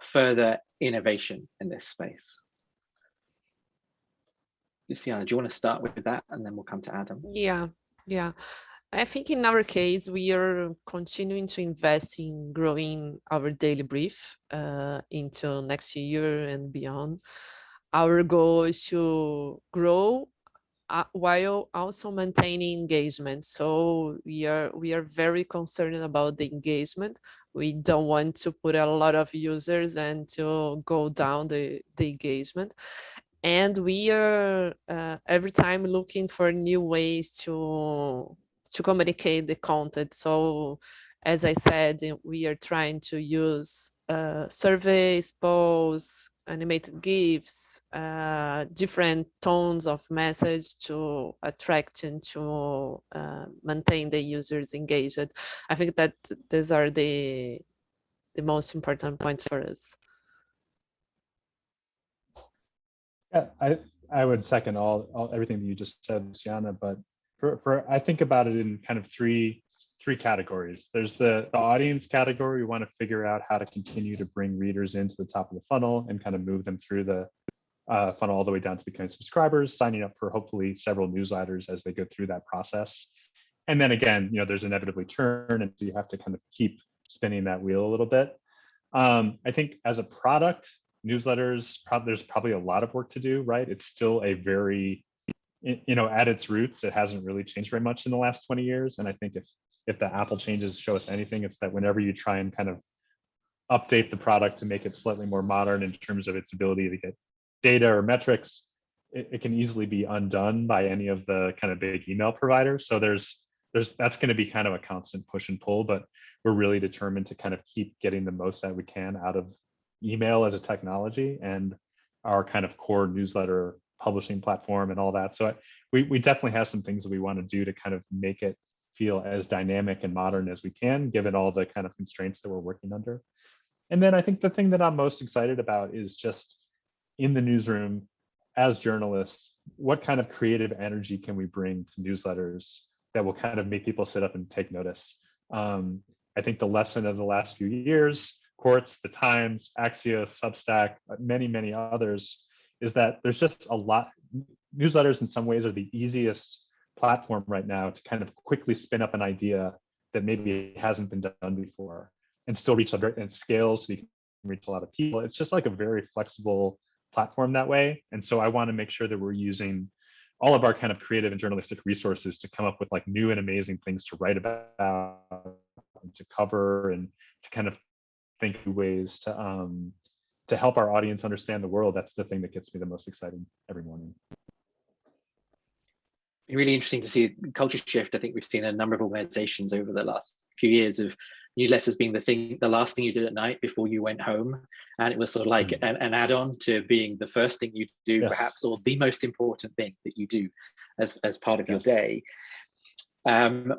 further innovation in this space? Luciana, do you want to start with that, and then we'll come to Adam? Yeah. I think in our case, we are continuing to invest in growing our daily brief into next year and beyond. Our goal is to grow while also maintaining engagement. So we are very concerned about the engagement. We don't want to put a lot of users and to go down the engagement. And we are every time looking for new ways to communicate the content. So as I said, we are trying to use surveys, polls, animated GIFs, different tones of message to attract and to maintain the users engaged. I think that these are the most important points for us. Yeah, I would second everything that you just said, Luciana, but for I think about it in kind of three categories. There's the audience category. We want to figure out how to continue to bring readers into the top of the funnel and kind of move them through the funnel all the way down to becoming subscribers, signing up for hopefully several newsletters as they go through that process. And then again, there's inevitably churn, and so you have to kind of keep spinning that wheel a little bit. I think as a product, newsletters, there's probably a lot of work to do, right? It's still a very, at its roots, it hasn't really changed very much in the last 20 years. And I think if the Apple changes show us anything, it's that whenever you try and kind of update the product to make it slightly more modern in terms of its ability to get data or metrics, it can easily be undone by any of the kind of big email providers. So that's going to be kind of a constant push and pull, but we're really determined to kind of keep getting the most that we can out of email as a technology and our kind of core newsletter publishing platform and all that. So we definitely have some things that we want to do to kind of make it feel as dynamic and modern as we can, given all the kind of constraints that we're working under. And then I think the thing that I'm most excited about is just in the newsroom as journalists, what kind of creative energy can we bring to newsletters that will kind of make people sit up and take notice? I think the lesson of the last few years, Quartz, the Times, Axios, Substack, many, many others, is that there's just a lot. Newsletters in some ways are the easiest platform right now to kind of quickly spin up an idea that maybe hasn't been done before and still reach and scale so you can reach a lot of people. It's just like a very flexible platform that way. And so I want to make sure that we're using all of our kind of creative and journalistic resources to come up with like new and amazing things to write about, to cover, and to kind of think of ways to help our audience understand the world. That's the thing that gets me the most excited every morning. Really interesting to see a culture shift. I think we've seen a number of organizations over the last few years of newsletters being the last thing you did at night before you went home. And it was sort of like an add-on to being the first thing you do, yes, perhaps, or the most important thing that you do as part of, yes, your day.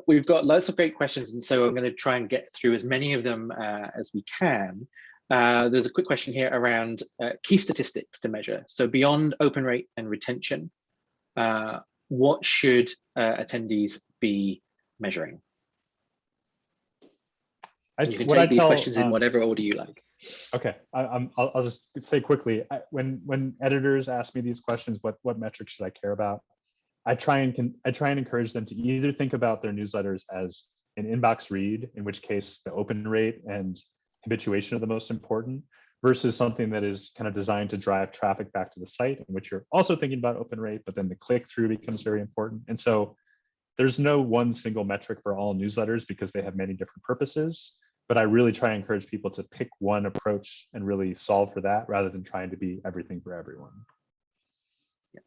We've got lots of great questions, and so I'm going to try and get through as many of them as we can. There's a quick question here around key statistics to measure. So beyond open rate and retention, what should attendees be measuring? You can take these questions in whatever order you like. Okay, I'll just say quickly, when editors ask me these questions, what metrics should I care about? I try and encourage them to either think about their newsletters as an inbox read, in which case the open rate and habituation are the most important, versus something that is kind of designed to drive traffic back to the site, in which you're also thinking about open rate, but then the click-through becomes very important. And so there's no one single metric for all newsletters because they have many different purposes, but I really try and encourage people to pick one approach and really solve for that rather than trying to be everything for everyone. Yeah,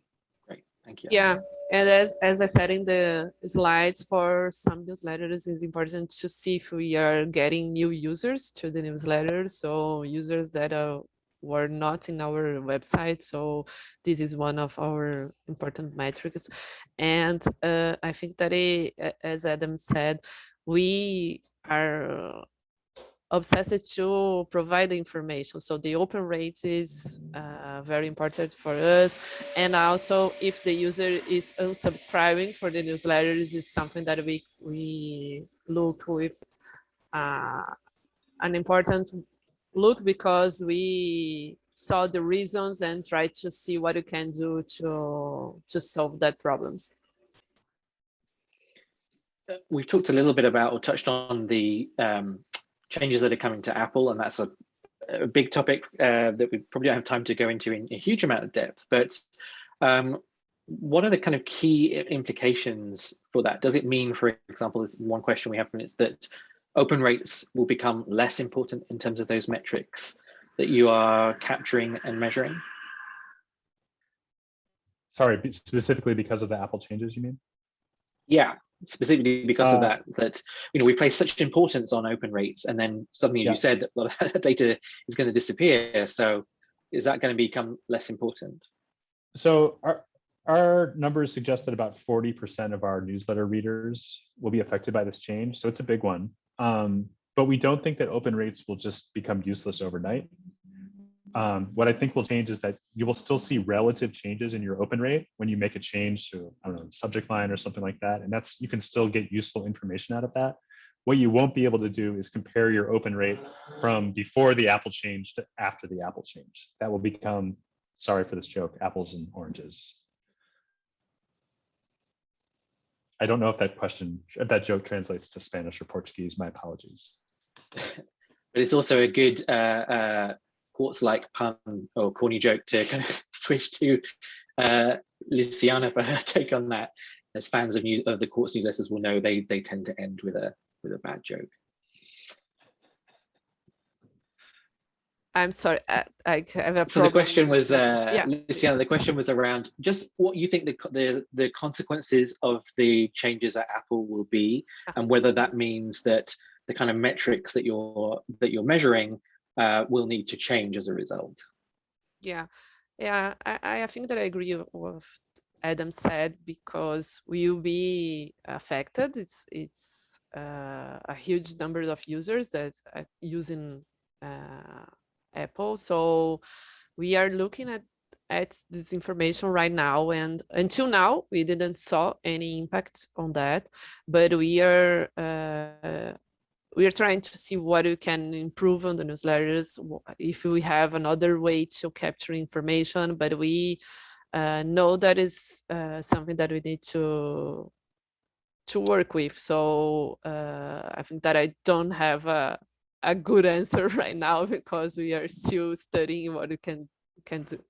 great, thank you. Yeah, and as I said in the slides, for some newsletters, it's important to see if we are getting new users to the newsletters, so users that were not in our website. So this is one of our important metrics. And I think that as Adam said, we are obsessed to provide the information. So the open rate is very important for us. And also if the user is unsubscribing for the newsletters, is something that we look with an important look, because we saw the reasons and try to see what you can do to solve that problems. We've talked a little bit about, or touched on, the changes that are coming to Apple, and that's a big topic that we probably don't have time to go into in a huge amount of depth. But what are the kind of key implications for that? Does it mean, for example, one question we have from it is that open rates will become less important in terms of those metrics that you are capturing and measuring? Sorry, specifically because of the Apple changes, you mean? Yeah, specifically because of that we place such importance on open rates, and then suddenly, as you said, a lot of data is going to disappear. So is that going to become less important? So our numbers suggest that about 40% of our newsletter readers will be affected by this change. So it's a big one. But we don't think that open rates will just become useless overnight. What I think will change is that you will still see relative changes in your open rate when you make a change to, I don't know, subject line or something like that. And you can still get useful information out of that. What you won't be able to do is compare your open rate from before the Apple change to after the Apple change. That will become Sorry for this joke, apples and oranges. I don't know if that joke translates to Spanish or Portuguese. My apologies. But it's also a good Quartz-like pun or corny joke to kind of switch to Luciana for her take on that. As fans of the Quartz newsletters will know, they tend to end with a bad joke. I'm sorry, I have a problem. So the question was, yeah. Luciana, the question was around just what you think the consequences of the changes at Apple will be, and whether that means that the kind of metrics that you're measuring will need to change as a result. Yeah, I think that I agree with what Adam said, because we will be affected. It's a huge number of users that are using Apple. So we are looking at this information right now, and until now we didn't saw any impact on that, but we are trying to see what we can improve on the newsletters, if we have another way to capture information, but we know that is something that we need to work with. So I think that I don't have a good answer right now, because we are still studying what we can do.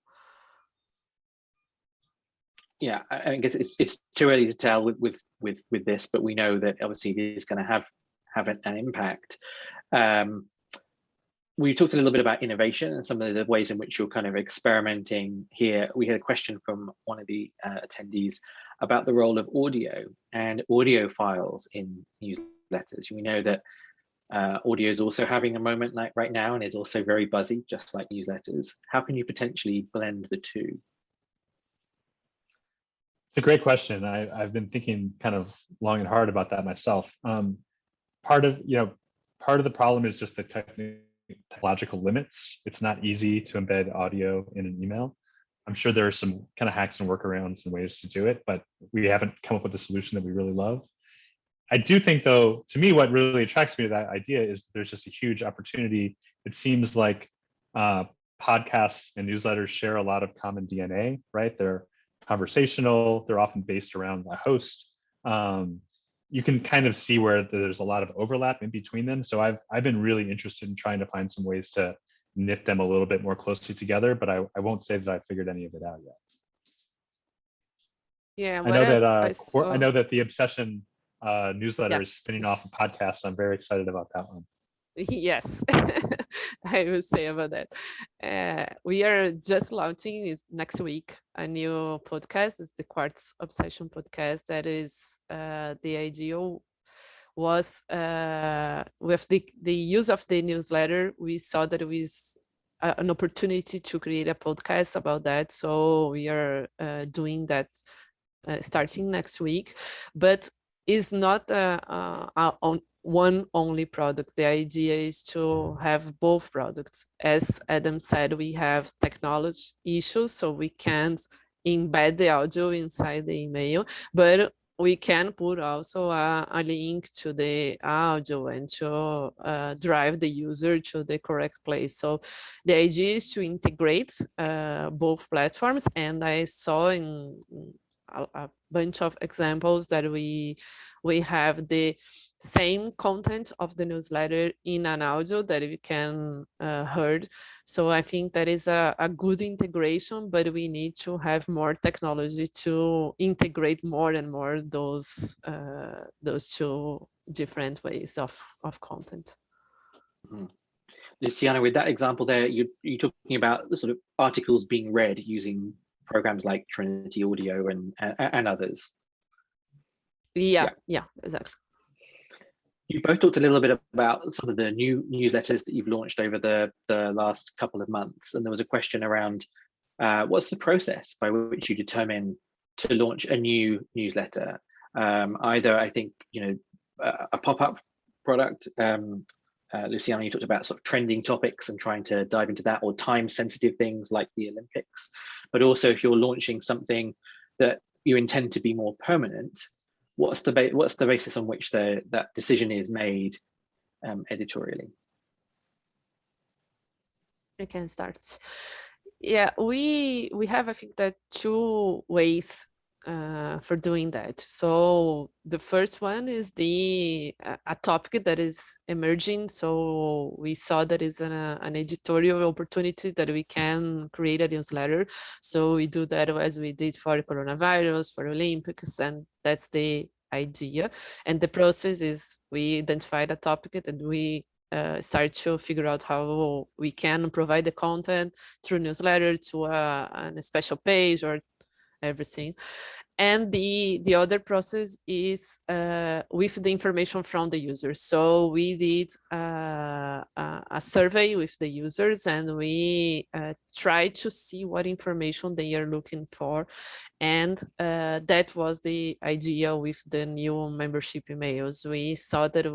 Yeah, I guess it's too early to tell with this, but we know that obviously it is going to have an impact. We talked a little bit about innovation and some of the ways in which you're kind of experimenting here. We had a question from one of the attendees about the role of audio and audio files in newsletters. We know that audio is also having a moment like right now, and is also very buzzy, just like newsletters. How can you potentially blend the two? It's a great question. I've been thinking kind of long and hard about that myself. Part of the problem is just the technological limits. It's not easy to embed audio in an email. I'm sure there are some kind of hacks and workarounds and ways to do it, but we haven't come up with a solution that we really love. I do think, though, to me, what really attracts me to that idea is there's just a huge opportunity. It seems like podcasts and newsletters share a lot of common DNA, right? They're conversational. They're often based around a host. You can kind of see where there's a lot of overlap in between them. So I've been really interested in trying to find some ways to knit them a little bit more closely together, but I won't say that I figured any of it out yet. Yeah, I know that the Obsession newsletter is spinning off a podcast. I'm very excited about that one. Yes, I will say about that. We are just launching next week a new podcast. It's the Quartz Obsession podcast. That is the idea was with the use of the newsletter, we saw that it was an opportunity to create a podcast about that. So we are doing that starting next week, but it's not on one only product. The idea is to have both products. As Adam said, we have technology issues, so we can't embed the audio inside the email, but we can put also a link to the audio and to drive the user to the correct place. So the idea is to integrate both platforms, and I saw in a bunch of examples that we have the same content of the newsletter in an audio that we can heard. So I think that is a good integration, but we need to have more technology to integrate more and more those two different ways of content. Mm-hmm. Luciana, with that example there, you're talking about the sort of articles being read using programs like Trinity Audio and others. Yeah, exactly. You both talked a little bit about some of the new newsletters that you've launched over the last couple of months, and there was a question around what's the process by which you determine to launch a new newsletter? Either, I think, a pop-up product. Luciana, you talked about sort of trending topics and trying to dive into that, or time-sensitive things like the Olympics. But also, if you're launching something that you intend to be more permanent, what's the basis on which that decision is made editorially? I can start. Yeah, we have, I think, that two ways for doing that. So the first one is a topic that is emerging. So we saw that is an editorial opportunity that we can create a newsletter. So we do that as we did for coronavirus, for Olympics, and that's the idea. And the process is we identify the topic and we start to figure out how we can provide the content through newsletter to a special page or everything. And the other process is with the information from the users. So we did a survey with the users and we tried to see what information they are looking for. And that was the idea with the new membership emails. We saw that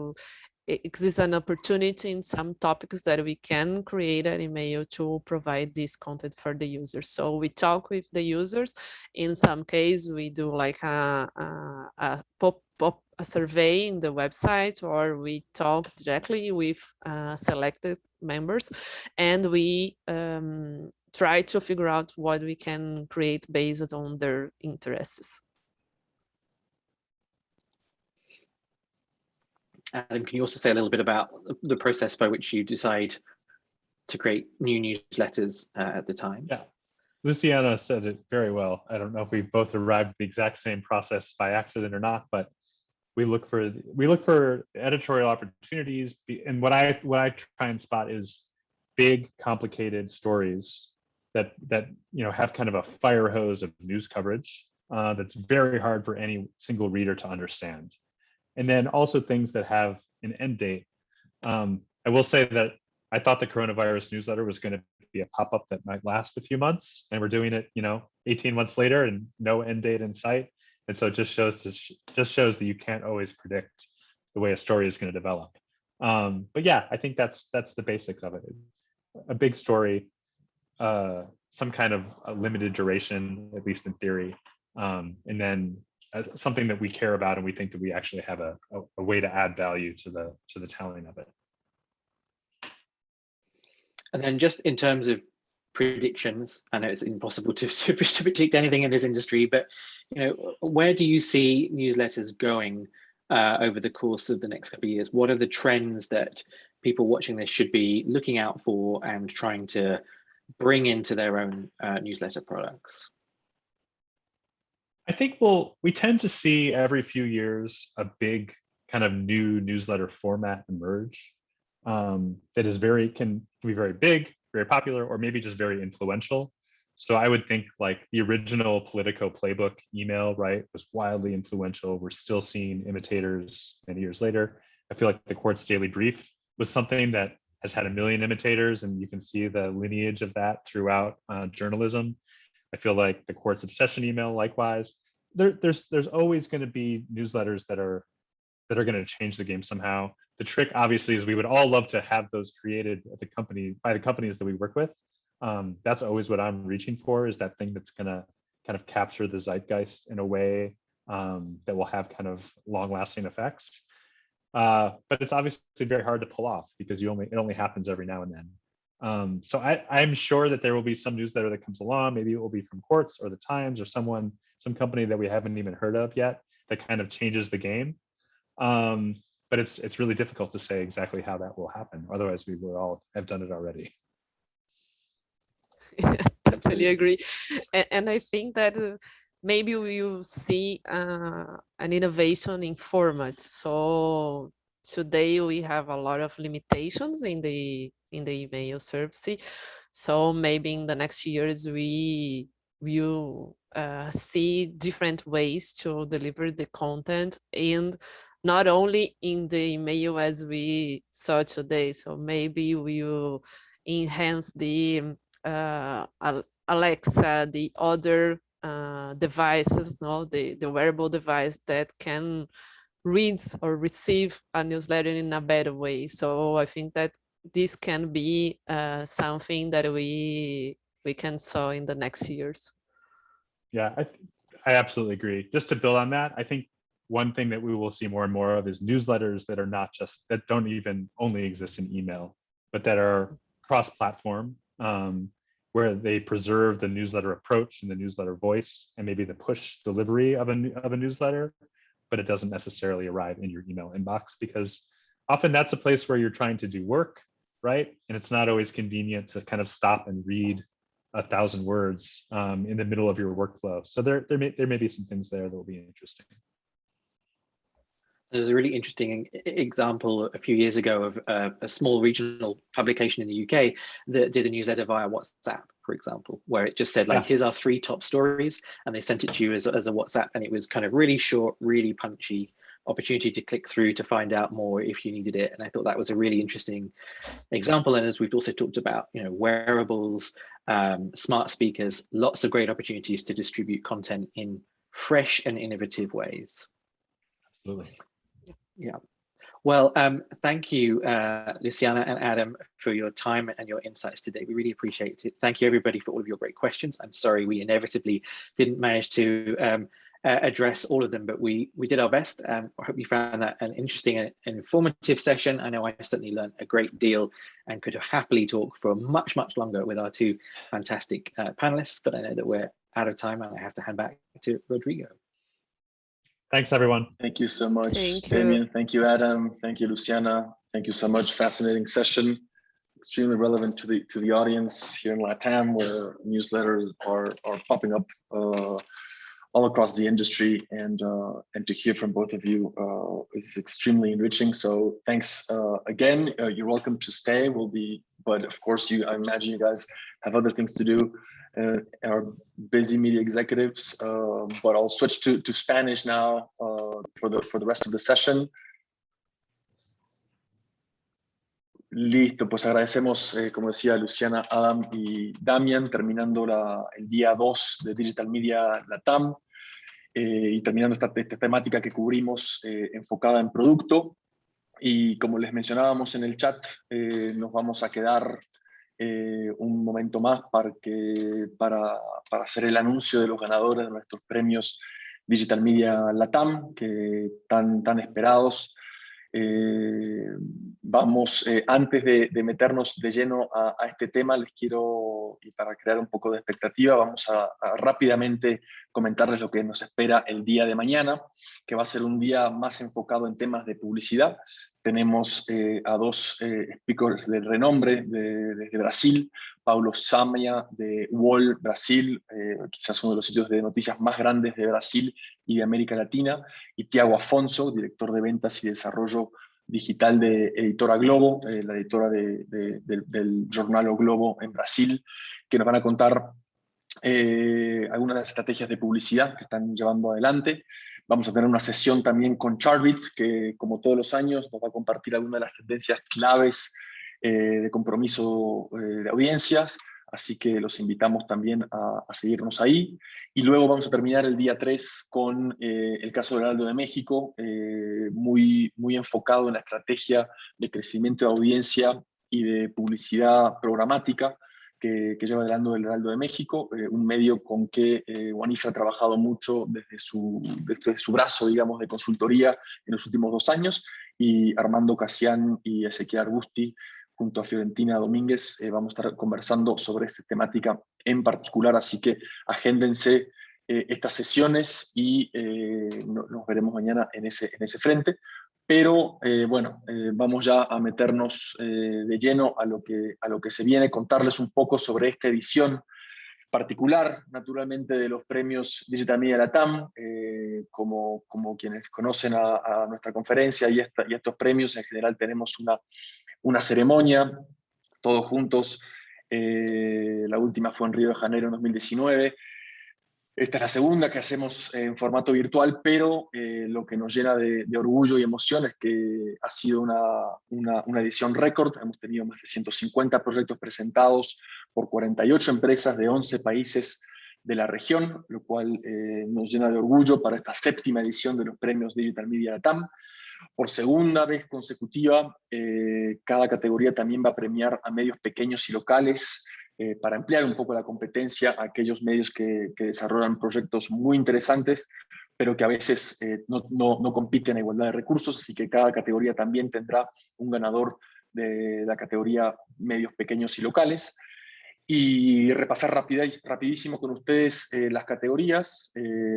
it exists an opportunity in some topics that we can create an email to provide this content for the users. So we talk with the users. In some case, we do like a survey in the website, or we talk directly with selected members, and we try to figure out what we can create based on their interests. And can you also say a little bit about the process by which you decide to create new newsletters at the Times? Yeah, Luciana said it very well. I don't know if we've both arrived at the exact same process by accident or not, but we look for editorial opportunities, and what I try and spot is big, complicated stories that have kind of a fire hose of news coverage that's very hard for any single reader to understand. And then also things that have an end date. I will say that I thought the coronavirus newsletter was going to be a pop-up that might last a few months, and we're doing it, 18 months later and no end date in sight. And so it just shows that you can't always predict the way a story is going to develop. But yeah, I think that's the basics of it. A big story, some kind of a limited duration, at least in theory, and then something that we care about and we think that we actually have a way to add value to the telling of it. And then just in terms of predictions, I know it's impossible to predict anything in this industry, but where do you see newsletters going over the course of the next couple of years? What are the trends that people watching this should be looking out for and trying to bring into their own newsletter products? I think we tend to see every few years a big kind of new newsletter format emerge that is can be very big, very popular, or maybe just very influential. So I would think like the original Politico playbook email, right, was wildly influential. We're still seeing imitators many years later. I feel like the Quartz Daily Brief was something that has had 1 million imitators, and you can see the lineage of that throughout journalism. I feel like the Quartz Obsession email, likewise. There's always going to be newsletters that are going to change the game somehow. The trick, obviously, is we would all love to have those created at by the companies that we work with. That's always what I'm reaching for, is that thing that's going to kind of capture the zeitgeist in a way that will have kind of long-lasting effects. But it's obviously very hard to pull off because it only happens every now and then. So I'm sure that there will be some newsletter that comes along. Maybe it will be from Quartz or the Times or some company that we haven't even heard of yet that kind of changes the game. But it's really difficult to say exactly how that will happen. Otherwise, we would all have done it already. Yeah, totally agree. And I think that maybe we will see an innovation in formats. So today we have a lot of limitations in the email service. So maybe in the next years we will see different ways to deliver the content, and not only in the email as we saw today. So maybe we will enhance the Alexa, the other devices, the wearable device that can read or receive a newsletter in a better way. So I think that this can be something that we can saw in the next years. Yeah, I absolutely agree. Just to build on that, I think one thing that we will see more and more of is newsletters that don't even only exist in email, but that are cross-platform. where they preserve the newsletter approach and the newsletter voice and maybe the push delivery of a newsletter, but it doesn't necessarily arrive in your email inbox, because often that's a place where you're trying to do work, right? And it's not always convenient to kind of stop and read 1,000 words in the middle of your workflow. So there may be some things there that will be interesting. There's a really interesting example a few years ago of a small regional publication in the UK that did a newsletter via WhatsApp, for example, where it just said, like, here's our 3 top stories, and they sent it to you as a WhatsApp, and it was kind of really short, really punchy, opportunity to click through to find out more if you needed it. And I thought that was a really interesting example. And as we've also talked about, wearables, smart speakers, lots of great opportunities to distribute content in fresh and innovative ways. Absolutely. Yeah. Well, thank you, Luciana and Adam, for your time and your insights today. We really appreciate it. Thank you, everybody, for all of your great questions. I'm sorry we inevitably didn't manage to address all of them, but we did our best. I hope you found that an interesting and informative session. I know I certainly learned a great deal and could have happily talked for much, much longer with our 2 fantastic panelists, but I know that we're out of time and I have to hand back to Rodrigo. Thanks, everyone. Thank you so much, Thank you. Damien. Thank you, Adam. Thank you, Luciana. Thank you so much. Fascinating session. Extremely relevant to the audience here in LATAM, where newsletters are popping up all across the industry, and to hear from both of you is extremely enriching. So thanks again. You're welcome to stay. But of course, I imagine you guys have other things to do. Our busy media executives, but I'll switch to Spanish now for the rest of the session. Listo, pues agradecemos, como decía Luciana, Adam y Damian, terminando el día 2 de Digital Media LATAM y terminando esta temática que cubrimos enfocada en producto. Y como les mencionábamos en el chat, nos vamos a quedar un momento más para hacer el anuncio de los ganadores de nuestros premios Digital Media LATAM, que tan esperados. Vamos, antes de meternos de lleno a este tema, les quiero, y para crear un poco de expectativa, vamos a rápidamente comentarles lo que nos espera el día de mañana, que va a ser un día más enfocado en temas de publicidad. Tenemos a 2 speakers de renombre desde Brasil, Paulo Samia de WAN-IFRA Brasil, quizás uno de los sitios de noticias más grandes de Brasil y de América Latina, y Tiago Afonso, director de ventas y desarrollo digital de Editora Globo, la editora del jornal O Globo en Brasil, que nos van a contar algunas de las estrategias de publicidad que están llevando adelante. Vamos a tener una sesión también con Charbit, que como todos los años nos va a compartir algunas de las tendencias claves de compromiso de audiencias, así que los invitamos también a seguirnos ahí. Y luego vamos a terminar el día 3 con el caso del Heraldo de México, muy enfocado en la estrategia de crecimiento de audiencia y de publicidad programática que lleva adelante el Heraldo de México, un medio con que WAN-IFRA ha trabajado mucho desde su brazo, digamos, de consultoría en los últimos 2 años, y Armando Casián y Ezequiel Arbusti, junto a Fiorentina Domínguez, vamos a estar conversando sobre esta temática en particular, así que agéndense estas sesiones y nos veremos mañana en ese frente. Pero bueno, vamos ya a meternos de lleno a lo que se viene, contarles un poco sobre esta edición particular, naturalmente, de los premios Digital Media LATAM. Como quienes conocen a nuestra conferencia y estos premios, en general tenemos una ceremonia, todos juntos. La última fue en Río de Janeiro en 2019. Esta es la segunda que hacemos en formato virtual, pero lo que nos llena de orgullo y emoción es que ha sido una edición récord. Hemos tenido más de 150 proyectos presentados por 48 empresas de 11 países de la región, lo cual nos llena de orgullo para esta 7ª edición de los premios Digital Media LATAM. Por segunda vez consecutiva, cada categoría también va a premiar a medios pequeños y locales, para ampliar un poco la competencia a aquellos medios que desarrollan proyectos muy interesantes, pero que a veces no compiten a igualdad de recursos, así que cada categoría también tendrá un ganador de la categoría medios pequeños y locales. Y repasar rapidísimo con ustedes las categorías: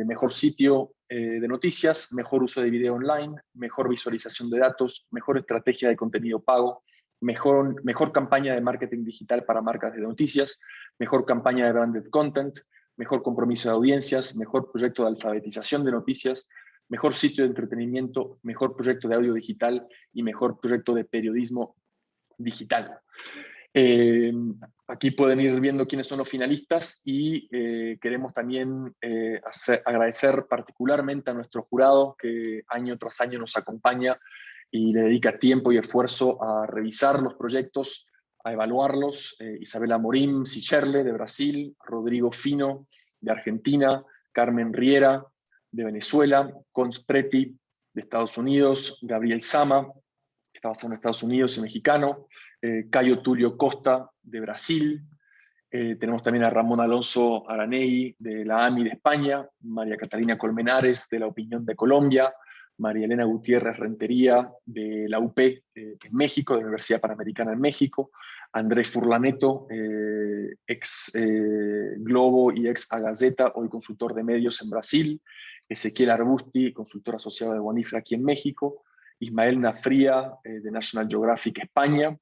mejor sitio de noticias, mejor uso de video online, mejor visualización de datos, mejor estrategia de contenido pago, mejor campaña de marketing digital para marcas de noticias, mejor campaña de branded content, mejor compromiso de audiencias, mejor proyecto de alfabetización de noticias, mejor sitio de entretenimiento, mejor proyecto de audio digital y mejor proyecto de periodismo digital. Aquí pueden ir viendo quiénes son los finalistas y queremos también agradecer particularmente a nuestro jurado que año tras año nos acompaña y le dedica tiempo y esfuerzo a revisar los proyectos, a evaluarlos. Isabela Morim Sicherle de Brasil, Rodrigo Fino de Argentina, Carmen Riera de Venezuela, Cons Preti de Estados Unidos, Gabriel Sama, que está basado en Estados Unidos y mexicano, Cayo Tulio Costa de Brasil, tenemos también a Ramón Alonso Aranegui de la AMI de España, María Catalina Colmenares de La Opinión de Colombia, María Elena Gutiérrez Rentería de la UP en México, de la Universidad Panamericana en México, Andrés Furlaneto, ex Globo y ex Agazeta, hoy consultor de medios en Brasil, Ezequiel Arbusti, consultor asociado de WAN-IFRA aquí en México, Ismael Nafría de National Geographic España,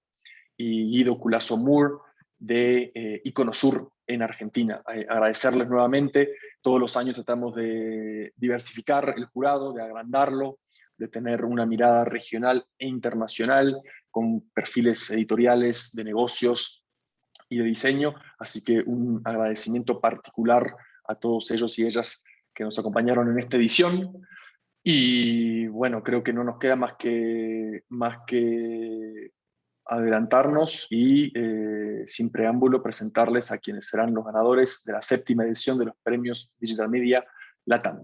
y Guido Culazo Moore de Iconosur en Argentina. Agradecerles nuevamente. Todos los años tratamos de diversificar el jurado, de agrandarlo, de tener una mirada regional e internacional con perfiles editoriales, de negocios y de diseño. Así que un agradecimiento particular a todos ellos y ellas que nos acompañaron en esta edición. Y bueno, creo que no nos queda más que adelantarnos y sin preámbulo presentarles a quienes serán los ganadores de la 7ª edición de los premios Digital Media LATAM.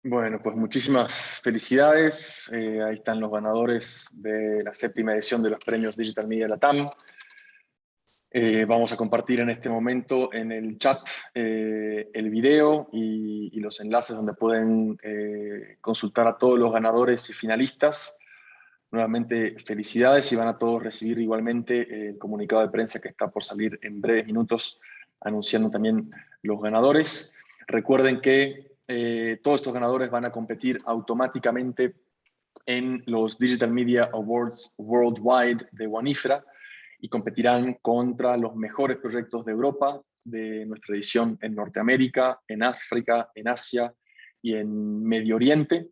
Bueno, pues muchísimas felicidades. Ahí están los ganadores de la 7ª edición de los premios Digital Media Latam. Vamos a compartir en este momento en el chat el video y los enlaces donde pueden consultar a todos los ganadores y finalistas. Nuevamente, felicidades y van a todos recibir igualmente el comunicado de prensa que está por salir en breves minutos, anunciando también los ganadores. Recuerden que todos estos ganadores van a competir automáticamente en los Digital Media Awards Worldwide de WAN-IFRA y competirán contra los mejores proyectos de Europa, de nuestra edición en Norteamérica, en África, en Asia y en Medio Oriente.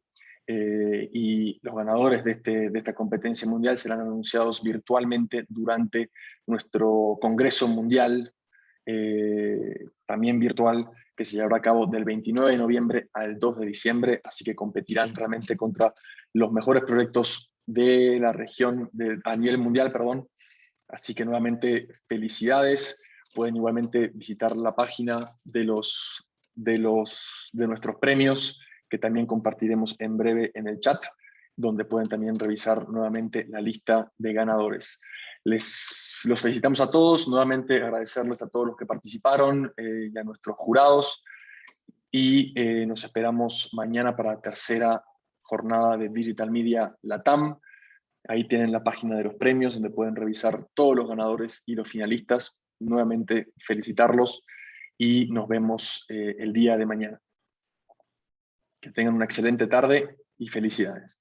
Y los ganadores de esta competencia mundial serán anunciados virtualmente durante nuestro Congreso Mundial, también virtual, que se llevará a cabo del 29 de noviembre al 2 de diciembre, así que competirán realmente contra los mejores proyectos de la región, a nivel mundial, perdón. Así que nuevamente felicidades. Pueden igualmente visitar la página de nuestros premios, que también compartiremos en breve en el chat, donde pueden también revisar nuevamente la lista de ganadores. Los felicitamos a todos, nuevamente agradecerles a todos los que participaron y a nuestros jurados, y nos esperamos mañana para la 3ª jornada de Digital Media Latam. Ahí tienen la página de los premios donde pueden revisar todos los ganadores y los finalistas. Nuevamente felicitarlos y nos vemos el día de mañana. Que tengan una excelente tarde y felicidades.